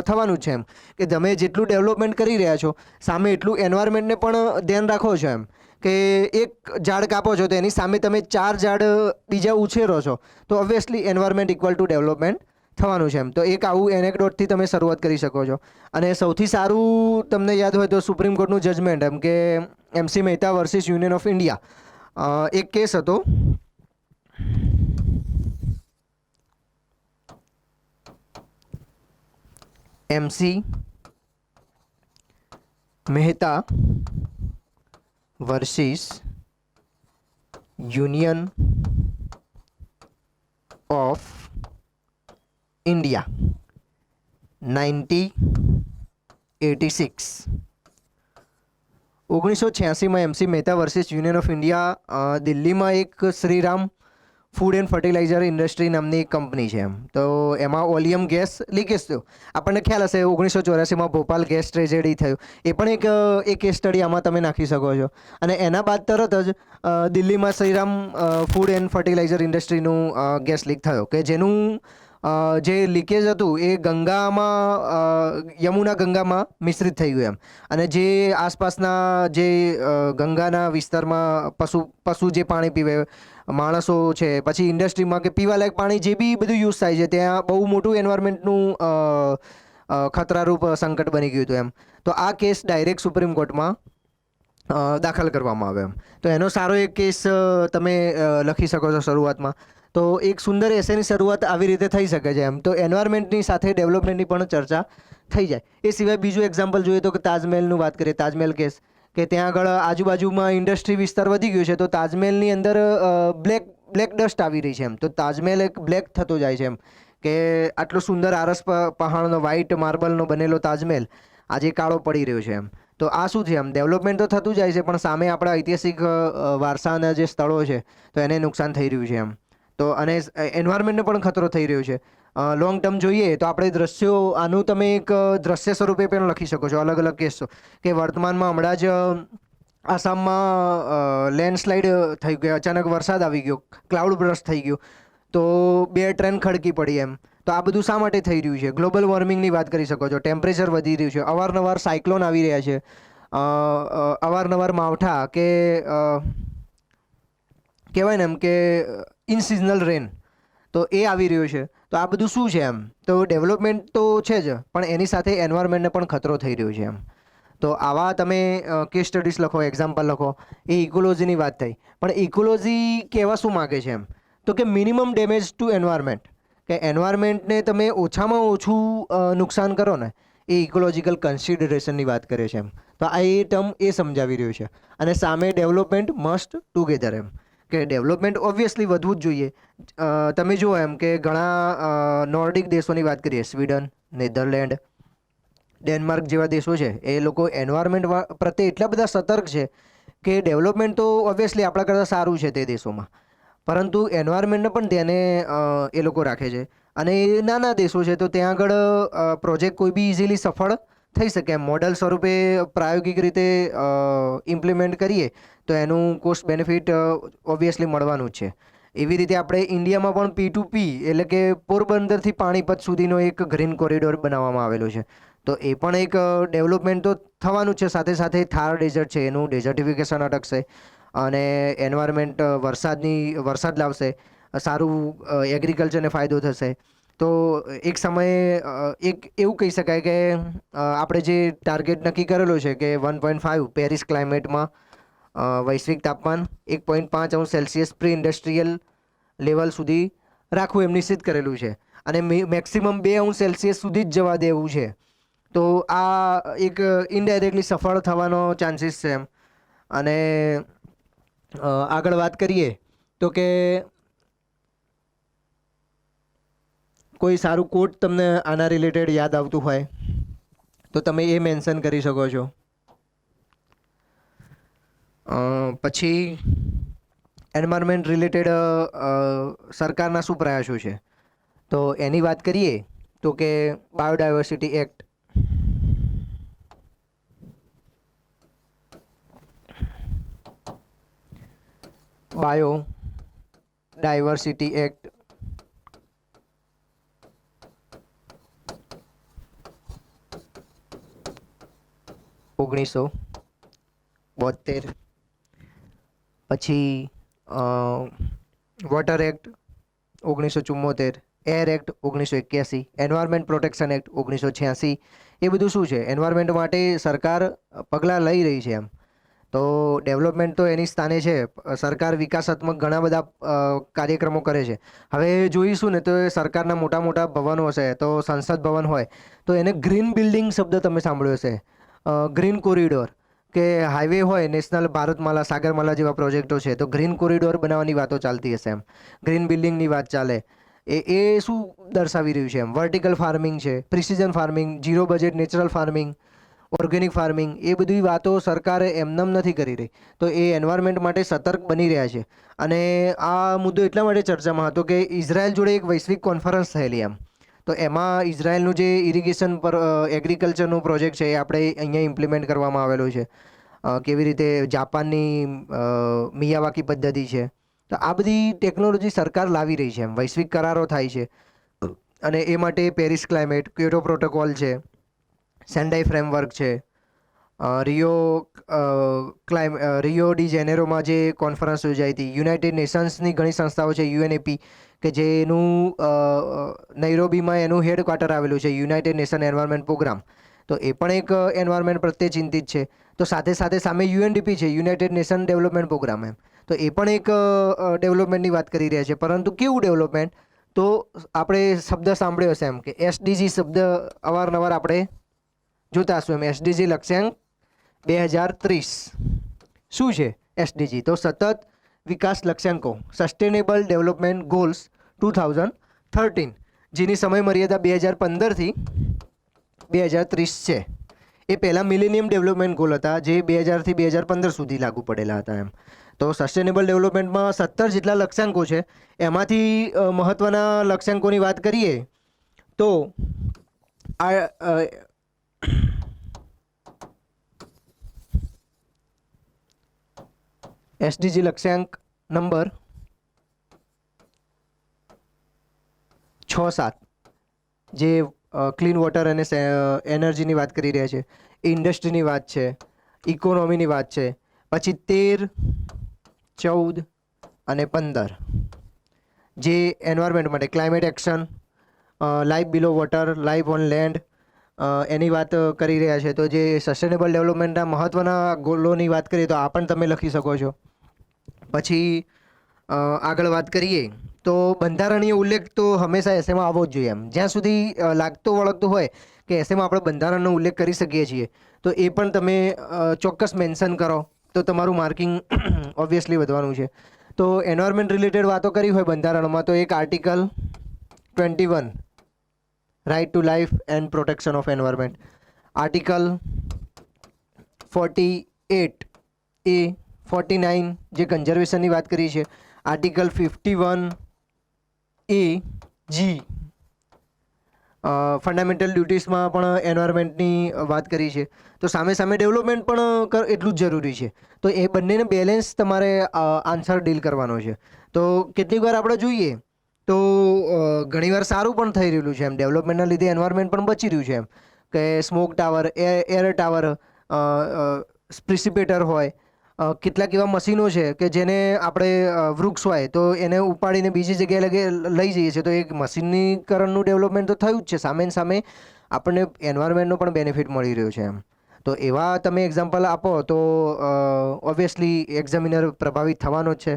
થવાનું જ છે એમ, કે તમે જેટલું ડેવલપમેન્ટ કરી રહ્યા છો સામે એટલું એન્વાયરમેન્ટને પણ ધ્યાન રાખો છો એમ. કે એક ઝાડ કાપો છો તો એની સામે તમે 4 ઝાડ બીજા ઉછેરો છો, તો obviously environment equal to development થવાનું છે એમ. તો એક આવું એનેક્ડોટથી તમે શરૂઆત કરી શકો છો. અને સૌથી સારું તમને યાદ હોય તો સુપ્રીમ કોર્ટનું જજમેન્ટ એમ, કે MC Mehta versus Union of India, એક કેસ હતો. MC Mehta versus Union of India 1986. 1986માં MC Mehta versus Union of India, દિલ્હીમાં એક Shriram food and fertilizer industry નામની એક કંપની છે એમ. તો એમાં ઓલિયમ ગેસ લીકેજ થયો. આપણને ખ્યાલ હશે 1984માં ભોપાલ ગેસ ટ્રેજેડી થયું, એ પણ એક કેસ સ્ટડી આમાં તમે નાખી શકો છો. અને એના બાદ તરત જ દિલ્હીમાં શ્રીરામ ફૂડ એન્ડ ફર્ટિલાઇઝર ઇન્ડસ્ટ્રીનું ગેસ લીક થયો, કે જેનું જે લીકેજ હતું એ યમુના ગંગામાં મિશ્રિત થઈ ગયું એમ. અને જે આસપાસના જે ગંગાના વિસ્તારમાં પશુ જે પાણી પીવે, માણસો છે, પછી ઇન્ડસ્ટ્રીમાં કે પીવાલાયક પાણી જે બી બધું યુઝ થાય છે, ત્યાં બહુ મોટું એન્વાયરમેન્ટનું ખતરારૂપ સંકટ બની ગયું હતું એમ. તો આ કેસ ડાયરેક્ટ સુપ્રીમ કોર્ટમાં દાખલ કરવામાં આવ્યો એમ. તો એનો સારો એક કેસ તમે લખી શકો છો શરૂઆતમાં. તો એક સુંદર એસેની શરૂઆત આવી રીતે થઈ શકે છે એમ. તો એન્વાયરમેન્ટની સાથે ડેવલપમેન્ટની પણ ચર્ચા થઈ જાય. એ સિવાય બીજું એક્ઝામ્પલ જોઈએ તો કે તાજમહેલનું વાત કરીએ, તાજમહેલ કેસ, કે ત્યાં આગળ આજુબાજુમાં ઇન્ડસ્ટ્રી વિસ્તાર વધી ગયું છે, તો તાજમહેલની અંદર બ્લેક ડસ્ટ આવી રહી છે એમ. તો તાજમહેલ એક બ્લેક થતો જાય છે એમ, કે આટલો સુંદર આરસ પહાડનો વ્હાઇટ માર્બલનો બનેલો તાજમહેલ આજે કાળો પડી રહ્યો છે એમ. તો આ શું છે એમ, ડેવલપમેન્ટ તો થતું જાય છે પણ સામે આપણા ઐતિહાસિક વારસાના જે સ્થળો છે તો એને નુકસાન થઈ રહ્યું છે એમ. તો અને એન્વાયરમેન્ટને પણ ખતરો થઈ રહ્યો છે. લોંગ ટર્મ જોઈએ તો આપણે દ્રશ્યો, આનું તમે એક દ્રશ્ય સ્વરૂપે પણ લખી શકો છો, અલગ અલગ કેસો કે વર્તમાનમાં હમણાં જ આસામમાં લેન્ડસ્લાઇડ થઈ ગયો, અચાનક વરસાદ આવી ગયો, ક્લાઉડ બ્રસ્ટ થઈ ગયું, તો 2 ટ્રેન ખડકી પડી એમ. તો આ બધું શા માટે થઈ રહ્યું છે? ગ્લોબલ વોર્મિંગની વાત કરી શકો છો, ટેમ્પરેચર વધી રહ્યું છે, અવારનવાર સાયક્લોન આવી રહ્યા છે, અવારનવાર માવઠા કે કહેવાય ને એમ કે ઇન સિઝનલ રેન, તો એ આવી રહ્યું છે. તો આ બધું શું છે એમ? તો ડેવલપમેન્ટ તો છે જ પણ એની સાથે એન્વાયરમેન્ટને પણ ખતરો થઈ રહ્યો છે એમ. તો આવા તમે કેસ સ્ટડીઝ લખો, એક્ઝામ્પલ લખો. એ ઇકોલોજીની વાત થઈ, પણ ઇકોલોજી કહેવા શું માગે છે એમ? તો કે મિનિમમ ડેમેજ ટુ એન્વાયરમેન્ટ, કે એન્વાયરમેન્ટને તમે ઓછામાં ઓછું નુકસાન કરો ને, એ ઇકોલોજીકલ કન્સિડરેશનની વાત કરે છે એમ. તો આ એ ટર્મ એ સમજાવી રહ્યું છે. અને સામે ડેવલપમેન્ટ મસ્ટ ટુગેધર એમ, કે ડેવલપમેન્ટ ઓબ્વિયસલી વધવું જ જોઈએ. તમે જુઓ એમ કે ઘણા નોર્ડિક દેશોની વાત કરીએ, સ્વીડન, નેધરલેન્ડ, ડેનમાર્ક જેવા દેશો છે, એ લોકો એન્વાયરમેન્ટ પ્રત્યે એટલા બધા સતર્ક છે કે ડેવલપમેન્ટ તો ઓબ્વિયસલી આપણા કરતાં સારું છે તે દેશોમાં, પરંતુ એન્વાયરમેન્ટને પણ ધ્યાને એ લોકો રાખે છે. અને એ નાના દેશો છે તો ત્યાં આગળ પ્રોજેક્ટ કોઈ બી ઇઝીલી સફળ થઈ શકે એમ. મોડલ સ્વરૂપે પ્રાયોગિક રીતે ઇમ્પ્લિમેન્ટ કરીએ તો એનું કોસ્ટ બેનિફિટ ઓબ્વિયસલી મળવાનું જ છે. એવી રીતે આપણે ઇન્ડિયામાં પણ P2P એટલે કે પોરબંદરથી પાણીપત સુધીનો એક ગ્રીન કોરિડોર બનાવવામાં આવેલો છે. તો એ પણ એક ડેવલપમેન્ટ તો થવાનું જ છે. સાથે સાથે થાર ડેઝર્ટ છે, એનું ડેઝર્ટિફિકેશન અટકશે અને એન્વાયરમેન્ટ વરસાદ લાવશે, સારું એગ્રીકલ્ચરને ફાયદો થશે. તો એક સમયે એક એવું કહી શકાય કે આપણે જે ટાર્ગેટ નક્કી કરેલો છે કે 1.5 પેરિસ ક્લાઇમેટમાં વૈશ્વિક તાપમાન 1.5°C પ્રી ઇન્ડસ્ટ્રીયલ લેવલ સુધી રાખવું એમ નિશ્ચિત કરેલું છે, અને મેક્સિમમ 2°C સુધી જ જવા દેવું છે. તો આ એક ઇનડાયરેક્ટલી સફળ થવાનો ચાન્સીસ છે એમ. અને આગળ વાત કરીએ તો કે કોઈ સારું કોટ તમને આના રિલેટેડ યાદ આવતું હોય તો તમે એ મેન્શન કરી શકો છો. પછી એન્વાયરમેન્ટ રિલેટેડ સરકારના શું પ્રયાસો છે, તો એની વાત કરીએ તો કે બાયોડાયવર્સિટી એક્ટ, બાયોડાયવર્સિટી એક્ટ, (1972). પછી water act 1974, air act 1981, environment protection act 1986. એ બધું શું છે? એન્વાયરમેન્ટ માટે સરકાર પગલાં લઈ રહી છે એમ. તો ડેવલપમેન્ટ તો એની સ્થાને છે, સરકાર વિકાસાત્મક ઘણા બધા કાર્યક્રમો કરે છે. હવે જોઈશું ને તો એ સરકારના મોટા મોટા ભવનો હશે, તો સંસદ ભવન હોય તો એને ગ્રીન બિલ્ડિંગ શબ્દ તમે સાંભળ્યો હશે, ગ્રીન કોરિડોર, કે હાઈવે હોય, નેશનલ ભારતમાલા, સાગરમાલા જેવા પ્રોજેક્ટો છે તો ગ્રીન કોરિડોર બનાવવાની વાતો ચાલતી હશે એમ, ગ્રીન બિલ્ડિંગની વાત ચાલે. એ શું દર્શાવી રહ્યું છે એમ? વર્ટિકલ ફાર્મિંગ છે, precision farming, zero budget natural farming, organic farming, એ બધી વાતો સરકારે એમનેમ નથી કરી રહી. તો એ એન્વાયરમેન્ટ માટે સતર્ક બની રહ્યા છે. અને આ મુદ્દો એટલા માટે ચર્ચામાં હતો કે ઇઝરાયલ જોડે એક વૈશ્વિક કોન્ફરન્સ થયેલી એમ. તો એમાં ઇઝરાયલનું જે ઇરિગેશન પર એગ્રીકલ્ચરનું પ્રોજેક્ટ છે એ આપણે અહીંયા ઇમ્પ્લિમેન્ટ કરવામાં આવેલો છે. કેવી રીતે જાપાનની મિયાવાકી પદ્ધતિ છે. તો આ બધી ટેકનોલોજી સરકાર લાવી રહી છે એમ, વૈશ્વિક કરારો થાય છે. અને એ માટે પેરિસ ક્લાઇમેટ, ક્યોટો પ્રોટોકોલ છે, સેન્ડાઈ ફ્રેમવર્ક છે, રિયો ડી જેનેરોમાં જે કોન્ફરન્સ યોજાઈ હતી, યુનાઇટેડ નેશન્સની ઘણી સંસ્થાઓ છે, UNEP, કે જેનું નૈરોબીમાં એનું હેડક્વાર્ટર આવેલું છે, યુનાઇટેડ નેશન એન્વાયરમેન્ટ પ્રોગ્રામ. તો એ પણ એક એન્વાયરમેન્ટ પ્રત્યે ચિંતિત છે. તો સાથે સાથે સામે UNDP છે, યુનાઇટેડ નેશન ડેવલપમેન્ટ પ્રોગ્રામ એમ. તો એ પણ એક ડેવલપમેન્ટની વાત કરી રહ્યા છે. પરંતુ કેવું ડેવલપમેન્ટ? તો આપણે શબ્દ સાંભળ્યો હશે એમ કે SDG શબ્દ અવારનવાર આપણે જોતા હશું એમ. SDG લક્ષ્યાંક 2030 શું છે? SDG તો સતત વિકાસ લક્ષ્યાંકો, સસ્ટેનેબલ ડેવલપમેન્ટ ગોલ્સ 2013. જેની સમય મર્યાદા 2015થી 2030 છે. એ પહેલાં મિલેનિયમ ડેવલપમેન્ટ ગોલ હતા, જે 2000થી 2015 સુધી લાગુ પડેલા હતા એમ. તો સસ્ટેનેબલ ડેવલપમેન્ટમાં 17 જેટલા લક્ષ્યાંકો છે. એમાંથી મહત્ત્વના લક્ષ્યાંકોની વાત કરીએ તો આ એસડીજી લક્ષ્યાંક નંબર 6-7 જે ક્લીન વોટર અને એનર્જીની વાત કરી રહ્યા છે, ઇન્ડસ્ટ્રીની વાત છે, ઇકોનોમીની વાત છે. પછી 13, 14 અને 15 જે એન્વાયરમેન્ટ માટે climate action, life below water, life on land એની વાત કરી રહ્યા છે. તો જે સસ્ટેનેબલ ડેવલપમેન્ટના મહત્ત્વના ગોલોની વાત કરીએ તો આ પણ તમે લખી શકો છો. પછી આગળ વાત કરીએ તો બંધારણીય ઉલ્લેખ તો હંમેશા એસેમાં આવવો જ જોઈએ એમ. જ્યાં સુધી લાગતું વળગતું હોય કે એસેમાં આપણે બંધારણનો ઉલ્લેખ કરી શકીએ છીએ તો એ પણ તમે ચોક્કસ મેન્શન કરો તો તમારું માર્કિંગ ઓબ્વિયસલી વધવાનું છે. તો એન્વાયરમેન્ટ રિલેટેડ વાતો કરી હોય બંધારણમાં તો એક article 21 right to life and protection of environment, article 48 A 49 જે કન્ઝર્વેશનની વાત કરી છે, આર્ટિકલ 51 એ જી ફંડામેન્ટલ ડ્યુટીઝમાં પણ એન્વાયરમેન્ટની વાત કરી છે. તો સામે સામે ડેવલપમેન્ટ પણ એટલું જ જરૂરી છે. તો એ બંનેને બેલેન્સ તમારે આન્સર ડીલ કરવાનો છે. તો કેટલીક વાર આપણે જોઈએ તો ઘણીવાર સારું પણ થઈ રહેલું છે એમ, ડેવલપમેન્ટના લીધે એન્વાયરમેન્ટ પણ બચી રહ્યું છે એમ, કે સ્મોક ટાવર, એર ટાવર, પ્રિસિપેટર હોય, કેટલાક એવા મશીનો છે કે જેને આપણે વૃક્ષ હોય તો એને ઉપાડીને બીજી જગ્યાએ લઈ જઈએ છીએ. તો એક મશીનીકરણનું ડેવલપમેન્ટ તો થયું જ છે, સામે સામે આપણને એન્વાયરમેન્ટનો પણ બેનિફિટ મળી રહ્યો છે એમ. તો એવા તમે એક્ઝામ્પલ આપો તો ઓબ્વિયસલી એક્ઝામિનર પ્રભાવિત થવાનો જ છે.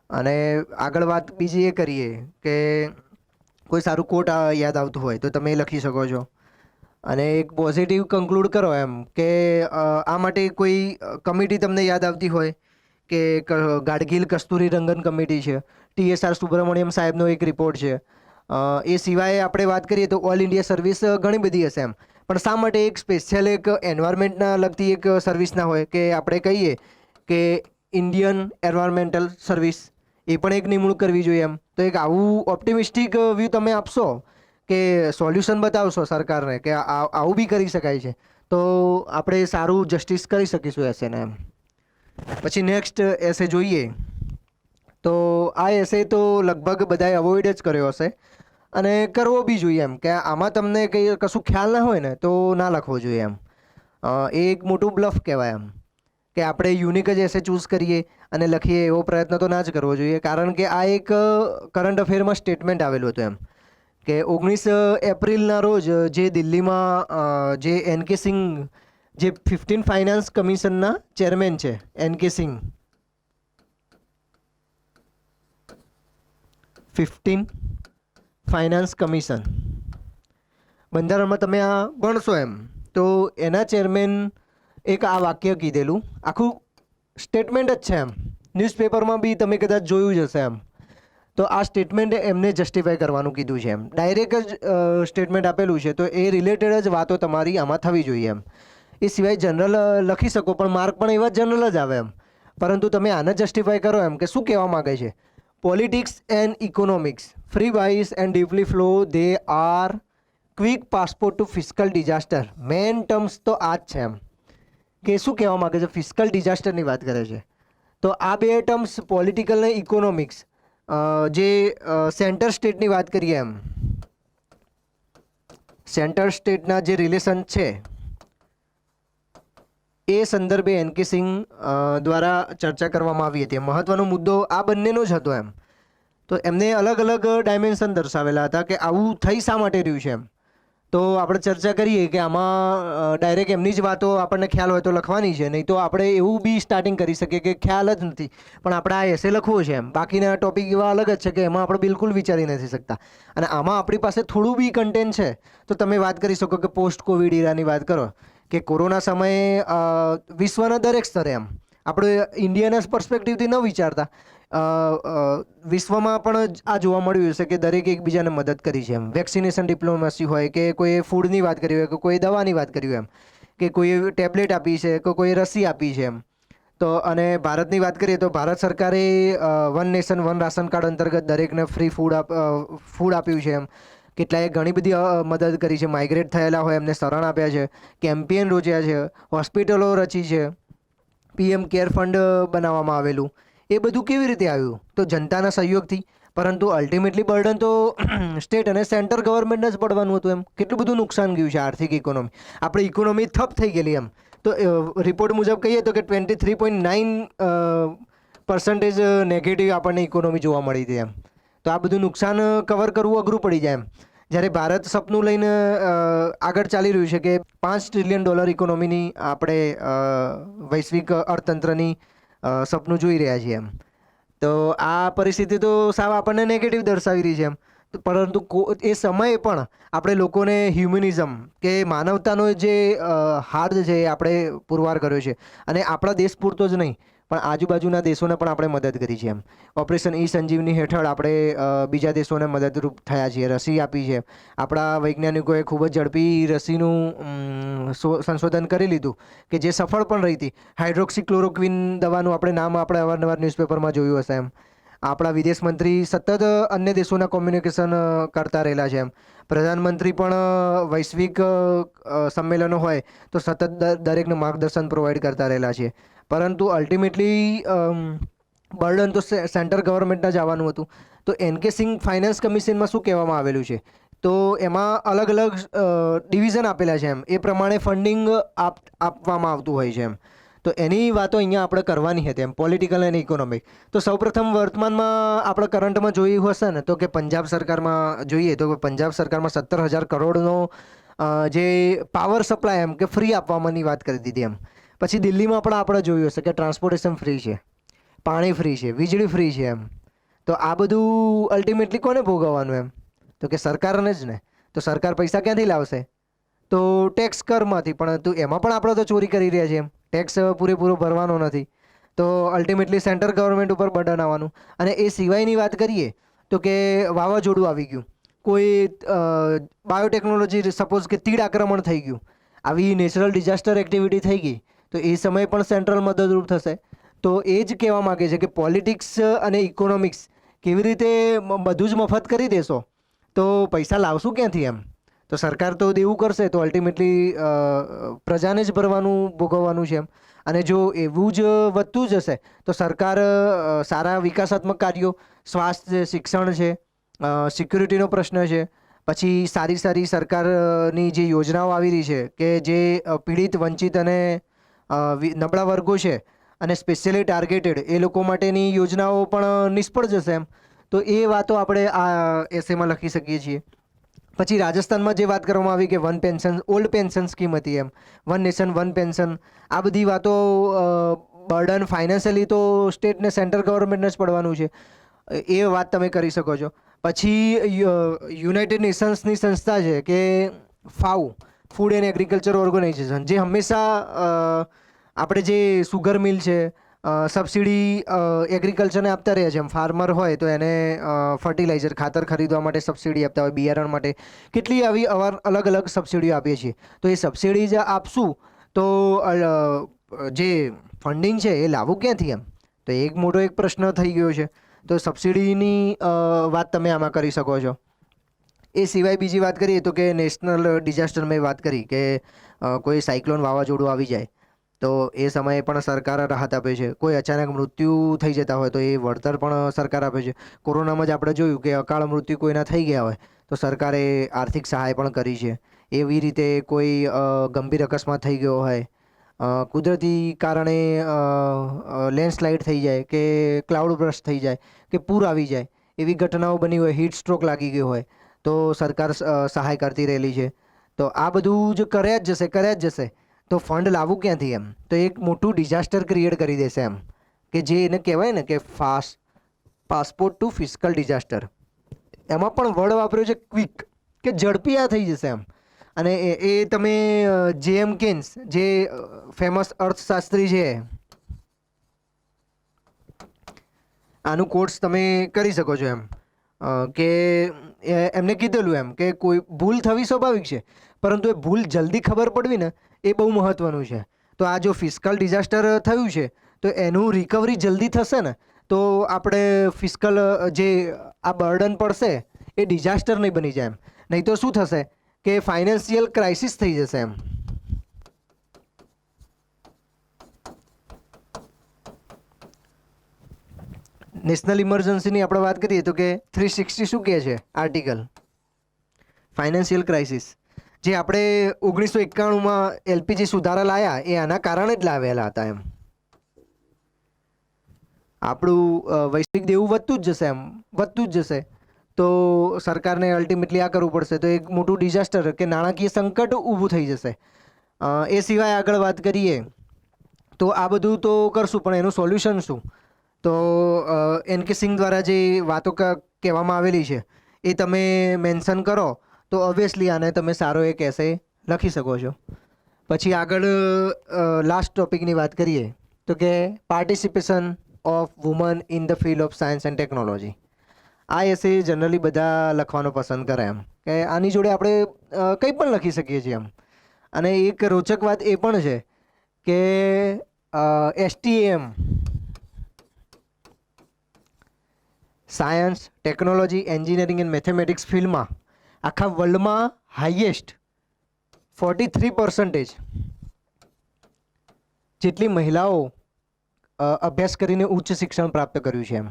અને આગળ વાત બીજી એ કરીએ કે કોઈ સારું કોટ યાદ આવતું હોય તો તમે લખી શકો છો. અને એક પોઝિટિવ કન્ક્લુડ કરો એમ કે આ માટે કોઈ કમિટી તમને યાદ આવતી હોય કે ગાડગીલ કસ્તુરી રંગન કમિટી છે, TSR સુબ્રમણ્યમ સાહેબનો એક રિપોર્ટ છે. એ સિવાય આપણે વાત કરીએ તો ઓલ ઇન્ડિયા સર્વિસ ઘણી બધી હશે એમ, પણ શા માટે એક સ્પેશિયલ એક એન્વાયરમેન્ટના લગતી એક સર્વિસ ના હોય કે આપણે કહીએ કે ઇન્ડિયન એન્વાયરમેન્ટલ સર્વિસ, એ પણ એક નિમણૂક કરવી જોઈએ એમ. તો એક આવું ઓપ્ટિમિસ્ટિક વ્યૂ તમે આપશો કે સોલ્યુશન બતાવશો સરકારને કે આવું બી કરી શકાય છે તો આપણે સારું જસ્ટિસ કરી શકીશું એસેને એમ. પછી નેક્સ્ટ એસે જોઈએ તો આ એસે તો લગભગ બધાએ અવોઇડ જ કર્યો હશે અને કરવો બી જોઈએ એમ, કે આમાં તમને કંઈ કશું ખ્યાલ ના હોય ને તો ના લખવો જોઈએ એમ. એ એક મોટું બ્લફ કહેવાય એમ, કે આપણે યુનિક જ એસે ચૂઝ કરીએ અને લખીએ એવો પ્રયત્ન તો ના જ કરવો જોઈએ. કારણ કે આ એક કરંટ અફેરમાં સ્ટેટમેન્ટ આવેલું હતું એમ, કે 19 એપ્રિલના રોજ જે દિલ્હીમાં જે એનકે સિંઘ, જે 15 ફાઇનાન્સ કમિશનના ચેરમેન છે, એનકે સિંઘ, 15 ફાઇનાન્સ કમિશન, બંધારણમાં તમે આ ભણશો એમ, તો એના ચેરમેન એક આ વાક્ય કીધેલું, આખું સ્ટેટમેન્ટ જ છે એમ, ન્યૂઝપેપરમાં બી તમે કદાચ જોયું જ હશે એમ. તો આ સ્ટેટમેન્ટે એમને જસ્ટિફાઈ કરવાનું કીધું છે એમ, ડાયરેક્ટ જ સ્ટેટમેન્ટ આપેલું છે. તો એ રિલેટેડ જ વાતો તમારી આમાં થવી જોઈએ એમ. એ સિવાય જનરલ લખી શકો પણ માર્ક પણ એવા જનરલ જ આવે એમ, પરંતુ તમે આને જસ્ટિફાઈ કરો એમ કે શું કહેવા માગે છે. Politics and economics, free vice and deeply flow, they are quick passport to fiscal disaster. Main terms તો આ જ છે એમ, કે શું કહેવા માગે છે, ફિસ્કલ ડિઝાસ્ટરની વાત કરે છે. તો આ બે ટર્મ્સ પોલિટિકલ અને ઇકોનોમિક્સ જે સેન્ટર સ્ટેટની વાત કરીએ એમ, સેન્ટર સ્ટેટના જે રિલેશન છે એ સંદર્ભે એનકે સિંઘ દ્વારા ચર્ચા કરવામાં આવી હતી. મહત્વનો મુદ્દો આ બંનેનો જ હતો એમ. તો એમને અલગ અલગ ડાયમેન્શન દર્શાવેલા હતા કે આવું થઈ શા માટે રહ્યું છે એમ. તો આપણે ચર્ચા કરીએ કે આમાં ડાયરેક્ટ એમની જ વાતો આપણને ખ્યાલ હોય તો લખવાની છે, નહીં તો આપણે એવું બી સ્ટાર્ટિંગ કરી શકીએ કે ખ્યાલ જ નથી પણ આપણે આ એસે લખવો છે એમ. બાકીના ટોપિક એવા અલગ જ છે કે એમાં આપણે બિલકુલ વિચારી નથી શકતા, અને આમાં આપણી પાસે થોડું બી કન્ટેન્ટ છે તો તમે વાત કરી શકો કે પોસ્ટ કોવિડ ઇરાની વાત કરો, કે કોરોના સમયે વિશ્વના દરેક સ્તરે એમ આપણે ઇન્ડિયાના પર્સપેક્ટિવથી ન વિચારતા વિશ્વમાં પણ આ જોવા મળ્યું છે કે દરેક એકબીજાને મદદ કરી છે એમ. વેક્સિનેશન ડિપ્લોમસી હોય કે કોઈ ફૂડની વાત કરી હોય કે કોઈ દવાની વાત કરી હોય એમ, કે કોઈ ટેબ્લેટ આપી છે કે કોઈ રસી આપી છે એમ. તો અને ભારતની વાત કરીએ તો ભારત સરકારે one nation one ration card અંતર્ગત દરેકને ફ્રી ફૂડ આપ્યું છે એમ. કેટલાએ ઘણી બધી મદદ કરી છે. માઇગ્રેટ થયેલા હોય એમને શરણ આપ્યા છે, કેમ્પેન રોજ્યા છે, હોસ્પિટલો રચી છે, પીએમ કેર ફંડ બનાવવામાં આવેલું. એ બધું કેવી રીતે આવ્યું? તો જનતાના સહયોગથી. પરંતુ અલ્ટિમેટલી બર્ડન તો સ્ટેટ અને સેન્ટર ગવર્મેન્ટને જ પડવાનું હતું એમ. કેટલું બધું નુકસાન ગયું છે આર્થિક ઇકોનોમી. આપણી ઇકોનોમી ઠપ થઈ ગયેલી એમ. તો રિપોર્ટ મુજબ કહીએ તો કે 23.9% નેગેટિવ આપણને ઇકોનોમી જોવા મળી હતી એમ. તો આ બધું નુકસાન કવર કરવું અઘરું પડી જાય એમ. જ્યારે ભારત સપનું લઈને આગળ ચાલી રહ્યું છે કે $5 ટ્રિલિયન ઇકોનોમીની આપણે વૈશ્વિક અર્થતંત્રની સપનું જોઈ રહ્યા છીએ એમ. તો આ પરિસ્થિતિ તો સાવ આપણને નેગેટિવ દર્શાવી રહી છે એમ. પરંતુ એ સમયે પણ આપણે લોકોને હ્યુમનિઝમ કે માનવતાનો જે હાર્દ છે એ આપણે પુરવાર કર્યો છે. અને આપણા દેશ પૂરતો જ નહીં પણ આજુબાજુના દેશોને પણ આપણે મદદ કરી છે એમ. ઓપરેશન ઈ સંજીવની હેઠળ આપણે બીજા દેશોને મદદરૂપ થયા છીએ, રસી આપી છે. આપણા વૈજ્ઞાનિકોએ ખૂબ જ ઝડપી રસીનું સંશોધન કરી લીધું કે જે સફળ પણ રહી હતી. હાઇડ્રોક્સીક્લોરોક્વિન દવાનું આપણે નામ આપણે અવારનવાર ન્યૂઝપેપરમાં જોયું હશે એમ. આપણા વિદેશ મંત્રી સતત અન્ય દેશોના કોમ્યુનિકેશન કરતા રહેલા છે એમ. પ્રધાનમંત્રી પણ વૈશ્વિક સંમેલનો હોય તો સતત દરેકને માર્ગદર્શન પ્રોવાઈડ કરતા રહેલા છે. પરંતુ અલ્ટિમેટલી બર્ડન તો સેન્ટર ગવર્મેન્ટના જ આવવાનું હતું. તો એનકે સિંઘ ફાઇનાન્સ કમિશનમાં શું કહેવામાં આવેલું છે? તો એમાં અલગ અલગ ડિવિઝન આપેલા છે એમ. એ પ્રમાણે ફંડિંગ આપવામાં આવતું હોય છે એમ. તો એની વાતો અહીંયા આપણે કરવાની હતી એમ, પોલિટિકલ અને ઇકોનોમિક. તો સૌપ્રથમ વર્તમાનમાં આપણે કરંટમાં જોયું હશે ને તો કે પંજાબ સરકારમાં જોઈએ તો પંજાબ સરકારમાં 17,000 કરોડનો જે પાવર સપ્લાય એમ કે ફ્રી આપવાની વાત કરી દીધી એમ. પછી દિલ્હીમાં પણ આપણે જોયું હશે કે ટ્રાન્સપોર્ટેશન ફ્રી છે, પાણી ફ્રી છે, વીજળી ફ્રી છે એમ. તો આ બધું અલ્ટિમેટલી કોને ભોગવવાનું એમ? તો કે સરકારને જ ને. તો સરકાર પૈસા ક્યાંથી લાવશે? તો ટેક્સ કરમાંથી. પણ એમાં પણ આપણે તો ચોરી કરી રહ્યા છીએ એમ. ટેક્સ પૂરેપૂરો ભરવાનો નથી. તો અલ્ટિમેટલી સેન્ટર ગવર્મેન્ટ ઉપર બર્ડન આવવાનું. અને એ સિવાયની વાત કરીએ તો કે વાવાઝોડું આવી ગયું, કોઈ બાયોટેકનોલોજી સપોઝ કે તીડ આક્રમણ થઈ ગયું, આવી નેચરલ ડિઝાસ્ટર એક્ટિવિટી થઈ ગઈ તો એ સમયે પણ સેન્ટ્રલ મદદરૂપ થશે. તો એ જ કહેવા માગે છે કે પોલિટિક્સ અને ઇકોનોમિક્સ કેવી રીતે બધું જ મફત કરી દેશો તો પૈસા લાવશું ક્યાંથી એમ? તો સરકાર તો દેવું કરશે તો અલ્ટિમેટલી પ્રજાને જ ભોગવવાનું છે એમ. અને જો એવું જ વધતું જ હશે તો સરકાર સારા વિકાસાત્મક કાર્યો, સ્વાસ્થ્ય, શિક્ષણ છે, સિક્યુરિટીનો પ્રશ્ન છે, પછી સારી સારી સરકારની જે યોજનાઓ આવી રહી છે કે જે પીડિત, વંચિત અને નબળા વર્ગો છે અને સ્પેશિયલી ટાર્ગેટેડ એ લોકો માટેની યોજનાઓ પણ નિષ્ફળ જશે એમ. તો એ વાતો આપણે આ એસેમાં લખી શકીએ છીએ. પછી રાજસ્થાનમાં જે વાત કરવામાં આવી કે one pension, old pension scheme હતી એમ, વન નેશન વન પેન્શન, આ બધી વાતો બર્ડન ફાઇનાન્શિયલી તો સ્ટેટ ને સેન્ટ્રલ ગવર્મેન્ટને જ પડવાનું છે. એ વાત તમે કરી શકો છો. પછી યુનાઇટેડ નેશન્સની સંસ્થા છે કે ફાઉ, ફૂડ એન્ડ એગ્રીકલ્ચર ઓર્ગેનાઇઝેશન, જે હંમેશા આપણે જે સુગર મિલ છે, સબસિડી એગ્રીકલ્ચરને આપતા રહ્યા છે એમ. ફાર્મર હોય તો એને ફર્ટિલાઇઝર, ખાતર ખરીદવા માટે સબસિડી આપતા હોય, બિયારણ માટે કેટલી આવી અલગ અલગ સબસિડીઓ આપીએ છીએ. તો એ સબસિડી જ આપશું તો જે ફંડિંગ છે એ લાવવું ક્યાંથી એમ? તો એક મોટો એક પ્રશ્ન થઈ ગયો છે. તો સબસિડીની વાત તમે આમાં કરી શકો છો. એ સિવાય બીજી વાત કરીએ તો કે નેશનલ ડિઝાસ્ટર મેં વાત કરી કે કોઈ સાયક્લોન, વાવાઝોડું આવી જાય તો એ સમયે પણ સરકાર રાહત આપે છે. કોઈ અચાનક મૃત્યુ થઈ જતા હોય તો એ વળતર પણ સરકાર આપે છે. કોરોનામાં જ આપણે જોયું કે અકાળ મૃત્યુ કોઈના થઈ ગયા હોય તો સરકારે આર્થિક સહાય પણ કરી છે. એવી રીતે કોઈ ગંભીર અકસ્માત થઈ ગયો હોય, કુદરતી કારણે લેન્ડસ્લાઇડ થઈ જાય કે ક્લાઉડ બર્સ્ટ થઈ જાય કે પૂર આવી જાય, એવી ઘટનાઓ બની હોય, હીટ સ્ટ્રોક લાગી ગયો હોય તો સરકાર સહાય કરતી રહેલી છે. તો આ બધું જ કર્યા જ જશે તો ફંડ લાવવું ક્યાંથી એમ? તો એક મોટું ડિઝાસ્ટર ક્રિએટ કરી દેશે એમ, કે જે એને કહેવાય ને કે પાસપોર્ટ ટુ ફિસ્કલ ડિઝાસ્ટર. એમાં પણ વર્ડ વાપર્યો છે ક્વિક, કે ઝડપી આ થઈ જશે એમ. અને એ તમે જેએમ કેન્સ, જે ફેમસ અર્થશાસ્ત્રી છે, આનું કોર્સ તમે કરી શકો છો એમ કે એમને કીધેલું એમ કે કોઈ ભૂલ થવી સ્વાભાવિક છે, પરંતુ એ ભૂલ જલ્દી ખબર પડવી ને એ બહુ મહત્ત્વનું છે. તો આ જો ફિસ્કલ ડિઝાસ્ટર થયું છે તો એનું રિકવરી જલ્દી થશે ને તો આપણે ફિસ્કલ જે આ બર્ડન પડશે એ ડિઝાસ્ટર નહીં બની જાય એમ. નહીં તો શું થશે કે ફાઇનાન્શિયલ ક્રાઇસિસ થઈ જશે એમ. નેશનલ ઇમરજન્સીની આપણે વાત કરીએ તો કે 360 શું કહે છે આર્ટિકલ? ફાઇનાન્શિયલ ક્રાઇસિસ જે આપણે 1991માં એલપીજી સુધારા લાયા એ આના કારણે જ લાવેલા હતા એમ. આપણું વૈશ્વિક દેવું વધતું જ જશે એમ, વધતું જ જશે તો સરકારને અલ્ટિમેટલી આ કરવું પડશે, તો એક મોટું ડિઝાસ્ટર કે નાણાકીય સંકટ ઊભું થઈ જશે. એ સિવાય આગળ વાત કરીએ તો આ બધું તો કરશું, પણ એનું સોલ્યુશન શું? તો એનકે સિંઘ દ્વારા જે વાતો કહેવામાં આવેલી છે એ તમે મેન્શન કરો તો ઓબ્વિયસલી આને તમે સારો એક એસે લખી શકો છો. પછી આગળ લાસ્ટ ટોપિકની વાત કરીએ તો કે participation of woman in the field of science and technology. આ એસે જનરલી બધા લખવાનો પસંદ કરે એમ કે આની જોડે આપણે કંઈ પણ લખી શકીએ છીએ એમ. અને એક રોચક વાત એ પણ છે કે STEM science, technology, engineering and mathematics ફિલ્ડમાં આખા વર્લ્ડમાં હાઈએસ્ટ 43% જેટલી મહિલાઓ અભ્યાસ કરીને ઉચ્ચ શિક્ષણ પ્રાપ્ત કર્યું છે એમ,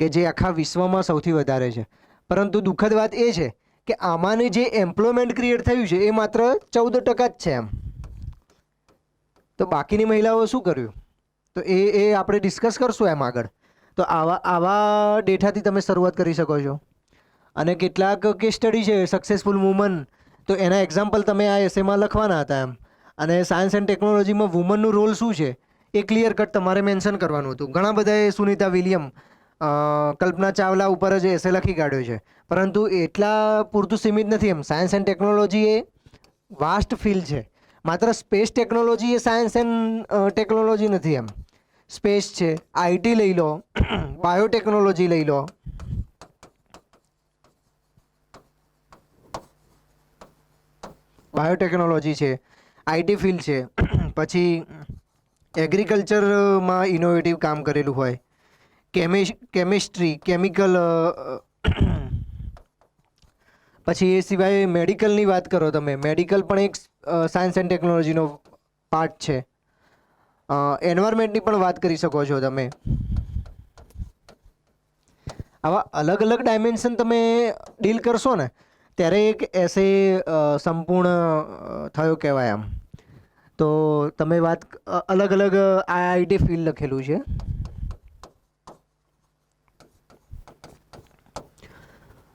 કે જે આખા વિશ્વમાં સૌથી વધારે છે. પરંતુ દુઃખદ વાત એ છે કે આમાંની જે એમ્પ્લોયમેન્ટ ક્રિએટ થયું છે એ માત્ર 14% જ છે એમ. તો બાકીની મહિલાઓ શું કર્યું તો એ આપણે ડિસ્કસ કરશું એમ આગળ. તો આવા ડેટાથી તમે શરૂઆત કરી શકો છો. અને કેટલાક કેસ સ્ટડી છે સક્સેસફુલ વુમન, તો એના એક્ઝામ્પલ તમે આ એસેમાં લખવાના હતા એમ. અને સાયન્સ એન્ડ ટેકનોલોજીમાં વુમનનું રોલ શું છે એ ક્લિયર કટ તમારે મેન્શન કરવાનું હતું. ઘણા બધાએ સુનિતા વિલિયમ, કલ્પના ચાવલા ઉપર જ એસે લખી કાઢ્યો છે, પરંતુ એટલા પૂરતું સીમિત નથી એમ. સાયન્સ એન્ડ ટેકનોલોજી એ વાસ્ટ ફિલ્ડ છે. માત્ર સ્પેસ ટેકનોલોજી એ સાયન્સ એન્ડ ટેકનોલોજી નથી એમ. સ્પેસ છે, આઈટી લઈ લો, બાયોટેકનોલોજી લઈ લો, બાયોટેકનોલોજી છે, આઈટી ફિલ્ડ છે, પછી એગ્રીકલ્ચરમાં ઇનોવેટિવ કામ કરેલું હોય, કેમિસ્ટ્રી, કેમિકલ, પછી એ સિવાય મેડિકલની વાત કરો તમે, મેડિકલ પણ એક સાયન્સ એન્ડ ટેકનોલોજીનો પાર્ટ છે. એન્વાયરમેન્ટની પણ વાત કરી શકો છો તમે. આવા અલગ અલગ ડાયમેન્શન તમે ડીલ કરશો ને ત્યારે એક એસે સંપૂર્ણ થયો કહેવાય આમ. તો તમે વાત અલગ અલગ આઈઆઈટી ફિલ્ડ લખેલું છે.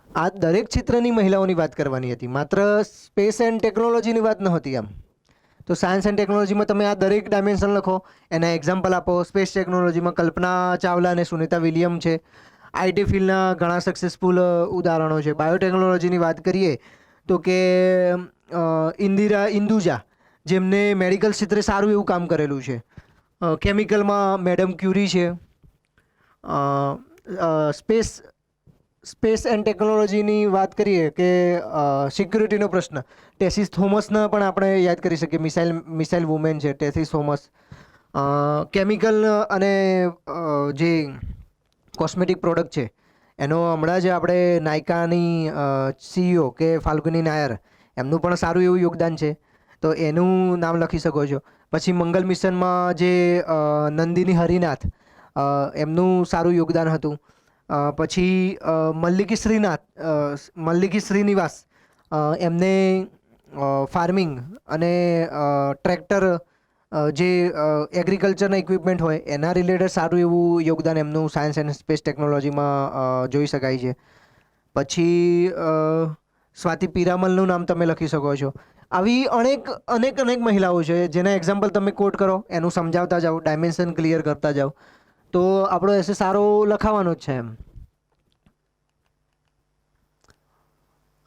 આ દરેક ક્ષેત્રની મહિલાઓની વાત કરવાની હતી, માત્ર સ્પેસ એન્ડ ટેકનોલોજીની વાત નહોતી આમ. તો સાયન્સ એન્ડ ટેકનોલોજીમાં તમે આ દરેક ડાયમેન્શન લખો, એના એક્ઝામ્પલ આપો. સ્પેસ ટેકનોલોજીમાં કલ્પના ચાવલા અને સુનિતા વિલિયમ છે. આઈટી ફિલ્ડના ઘણા સક્સેસફુલ ઉદાહરણો છે. બાયોટેકનોલોજીની વાત કરીએ તો કે ઇન્દિરા ઇન્દુજા, જેમને મેડિકલ ક્ષેત્રે સારું એવું કામ કરેલું છે. કેમિકલમાં મેડમ ક્યુરી છે. સ્પેસ એન્ડ ટેકનોલોજીની વાત કરીએ કે સિક્યુરિટીનો પ્રશ્ન, ટેસિસ થોમસને પણ આપણે યાદ કરી શકીએ. મિસાઇલ વુમેન છે ટેસિસ થોમસ. કેમિકલ અને જે કોસ્મેટિક પ્રોડક્ટ છે એનો હમણાં જ આપણે નાયકાની CEO કે ફાલ્ગુની નાયર, એમનું પણ સારું એવું યોગદાન છે, તો એનું નામ લખી શકો છો. પછી મંગલ મિશનમાં જે નંદિની હરિનાથ, એમનું સારું યોગદાન હતું. પછી મલ્લિકી શ્રીનિવાસ, એમને ફાર્મિંગ અને ટ્રેક્ટર, જે એગ્રીકલ્ચરના ઇક્વિપમેન્ટ હોય એના રિલેટેડ સારું એવું યોગદાન એમનું સાયન્સ એન્ડ સ્પેસ ટેકનોલોજીમાં જોઈ શકાય છે. પછી સ્વાતિ પીરામલનું નામ તમે લખી શકો છો. આવી અનેક મહિલાઓ છે જેના એક્ઝામ્પલ તમે કોટ કરો, એનું સમજાવતા જાઓ, ડાયમેન્શન ક્લિયર કરતા જાઓ, તો આપણો એસે સારો લખાવાનો જ છે એમ.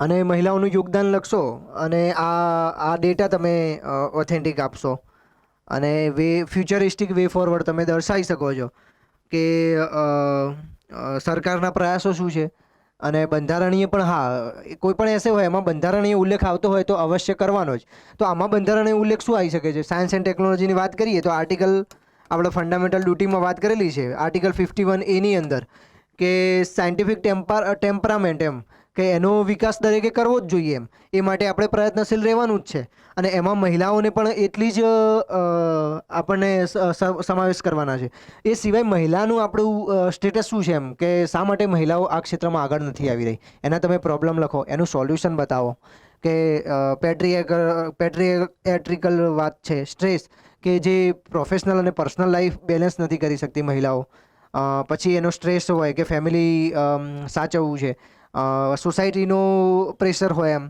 અને મહિલાઓનું યોગદાન લખશો અને આ ડેટા તમે ઓથેન્ટિક આપશો અને ફ્યુચરિસ્ટિક વે ફોરવર્ડ તમે દર્શાવી શકો છો કે સરકારના પ્રયાસો શું છે, અને બંધારણીય પણ હા કોઈ પણ એસે હોય એમાં બંધારણીય ઉલ્લેખ આવતો હોય તો અવશ્ય કરવાનો જ. તો આમાં બંધારણીય ઉલ્લેખ શું આવી શકે છે? સાયન્સ એન્ડ ટેકનોલોજીની વાત કરીએ તો આર્ટિકલ આપણે ફંડામેન્ટલ ડ્યુટીમાં વાત કરેલી છે આર્ટિકલ 51A અંદર કે સાયન્ટિફિક ટેમ્પરામેન્ટ એમ કે એનો વિકાસ દરેકે કરવો જ જોઈએ એમ, એ માટે આપણે પ્રયત્નશીલ રહેવાનું જ છે. અને એમાં મહિલાઓને પણ એટલી જ આપણને સમાવેશ કરવાના છે. એ સિવાય મહિલાનું આપણું સ્ટેટસ શું છે એમ કે શા માટે મહિલાઓ આ ક્ષેત્રમાં આગળ નથી આવી રહી, એના તમે પ્રોબ્લેમ લખો, એનું સોલ્યુશન બતાવો. કે પેટ્રિયાટ્રિકલ વાત છે, સ્ટ્રેસ કે જે પ્રોફેશનલ અને પર્સનલ લાઈફ બેલેન્સ નથી કરી શકતી મહિલાઓ. પછી એનો સ્ટ્રેસ હોય કે ફેમિલી સાચવવું છે, સોસાયટીનો પ્રેશર હોય એમ,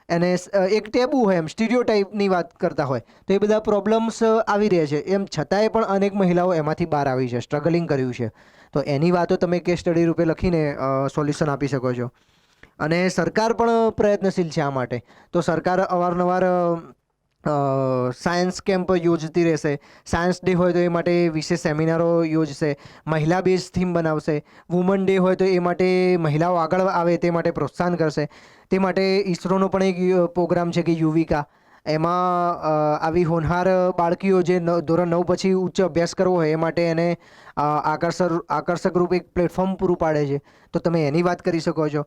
એને એક ટેબુ હોય એમ, સ્ટીરિયોટાઈપની વાત કરતા હોય, તો એ બધા પ્રોબ્લેમ્સ આવી રહ્યા છે. એમ છતાંય પણ અનેક મહિલાઓ એમાંથી બહાર આવી છે, સ્ટ્રગલિંગ કર્યું છે. તો એની વાતો તમે કેસ સ્ટડી રૂપે લખીને સોલ્યુશન આપી શકો છો. અને સરકાર પણ પ્રયત્નશીલ છે આ માટે. તો સરકાર અવારનવાર સાયન્સ કેમ્પ યોજતી રહેશે. સાયન્સ ડે હોય તો એ માટે વિશેષ સેમિનારો યોજશે, મહિલા બેઝ થીમ બનાવશે. વુમન ડે હોય તો એ માટે મહિલાઓ આગળ આવે તે માટે પ્રોત્સાહન કરશે. તે માટે ઈસરોનો પણ એક પ્રોગ્રામ છે કે યુવિકા, એમાં આવી હોનહાર બાળકીઓ જે ધોરણ 9 પછી ઉચ્ચ અભ્યાસ કરવો હોય એ માટે એને આકર્ષક રૂપ એક પ્લેટફોર્મ પૂરું પાડે છે. તો તમે એની વાત કરી શકો છો.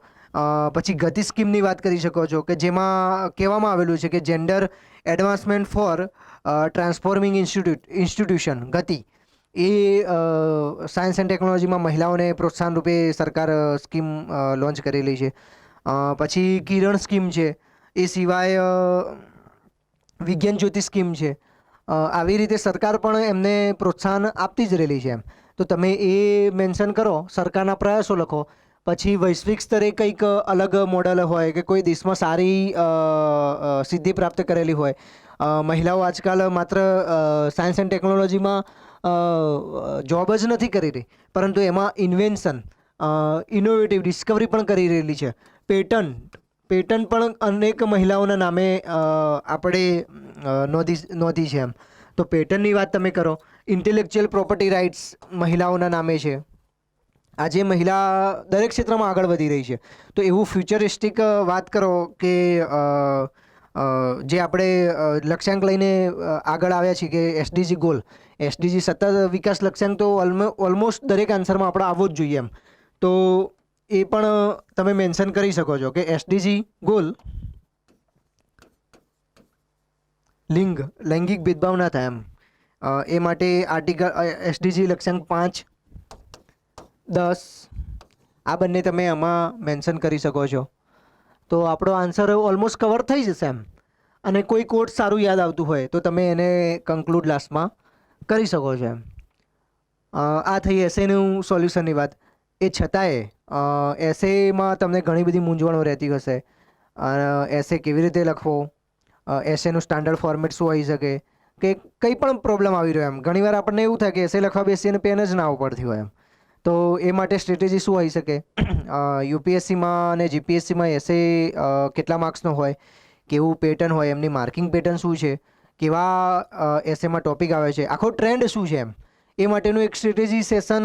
પછી ગતિ સ્કીમની વાત કરી શકો છો કે જેમાં કહેવામાં આવેલું છે કે gender advancement for transforming institution GATI, એ સાયન્સ એન્ડ ટેકનોલોજીમાં મહિલાઓને પ્રોત્સાહન રૂપે સરકાર સ્કીમ લોન્ચ કરેલી છે. પછી કિરણ સ્કીમ છે, એ સિવાય વિજ્ઞાન જ્યોતિ સ્કીમ છે. આવી રીતે સરકાર પણ એમને પ્રોત્સાહન આપતી જ રહેલી છે એમ. તો તમે એ મેન્શન કરો, સરકારના પ્રયાસો લખો. પછી વૈશ્વિક સ્તરે કંઈક અલગ મોડલ હોય કે કોઈ દેશમાં સારી સિદ્ધિ પ્રાપ્ત કરેલી હોય. મહિલાઓ આજકાલ માત્ર સાયન્સ એન્ડ ટેકનોલોજીમાં જોબ જ નથી કરી રહી, પરંતુ એમાં ઇન્વેન્શન, ઇનોવેટિવ ડિસ્કવરી પણ કરી રહેલી છે. પેટન્ટ પણ અનેક મહિલાઓના નામે આપણે નોંધી છે એમ. તો પેટન્ટની વાત તમે કરો. ઇન્ટેલેક્ચુઅલ પ્રોપર્ટી રાઇટ્સ મહિલાઓના નામે છે. આજે મહિલા દરેક ક્ષેત્રમાં આગળ વધી રહી છે. તો એવું ફ્યુચરિસ્ટિક વાત કરો કે જે આપણે લક્ષ્યાંક લઈને આગળ આવ્યા છીએ કે એસડીજી ગોલ, એસડીજી સતત વિકાસ લક્ષ્યાંક તો ઓલમોસ્ટ દરેક આન્સરમાં આપણે આવવો જ જોઈએ એમ. તો એ પણ તમે મેન્શન કરી શકો છો કે એસડીજી ગોલ લૈંગિક ભેદભાવ ના થાય એમ. એ માટે આર્ટિકલ એસડીજી લક્ષ્યાંક 5, 10 આ બંને તમે આમાં મેન્શન કરી શકો છો. તો આપણો આન્સર ઓલમોસ્ટ કવર થઈ જશે એમ. અને કોઈ કોડ સારું યાદ આવતું હોય તો તમે એને કન્ક્લુડ લાસ્ટમાં કરી શકો છો એમ. આ થઈ એસેનું સોલ્યુશનની વાત. એ છતાંય એસેમાં તમને ઘણી બધી મૂંઝવણો રહેતી હશે. એસે કેવી રીતે લખવો, એસેનું સ્ટાન્ડર્ડ ફોર્મેટ શું હોઈ શકે, કે કંઈ પણ પ્રોબ્લેમ આવી રહ્યો એમ. ઘણીવાર આપણને એવું થાય કે એસે લખવા બેસીએ અને પેન જ ના ઉપડતી હોય એમ. તો એ માટે સ્ટ્રેટેજી શું હોઈ શકે? યુપીએસસીમાં અને જીપીએસસીમાં એસે કેટલા માર્ક્સનો હોય, કેવું પેટર્ન હોય, એમની માર્કિંગ પેટર્ન શું છે, કેવા એસેમાં ટોપિક આવે છે, આખો ટ્રેન્ડ શું છે એમ. એ માટેનું એક સ્ટ્રેટેજી સેશન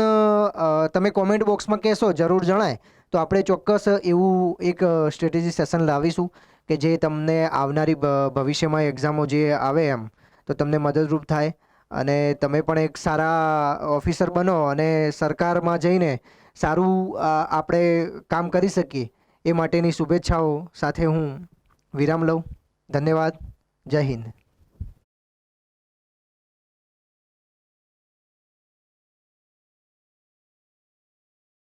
તમે કોમેન્ટ બોક્સમાં કહેશો, જરૂર જણાય તો આપણે ચોક્કસ એવું એક સ્ટ્રેટેજી સેશન લાવીશું કે જે તમને આવનારી ભવિષ્યમાં એક્ઝામો જે આવે એમ તો તમને મદદરૂપ થાય. અને તમે પણ એક સારા ઓફિસર બનો અને સરકારમાં જઈને સારું આપણે કામ કરી શકીએ એ માટેની શુભેચ્છાઓ સાથે હું વિરામ લઉં. ધન્યવાદ. જય હિન્દ.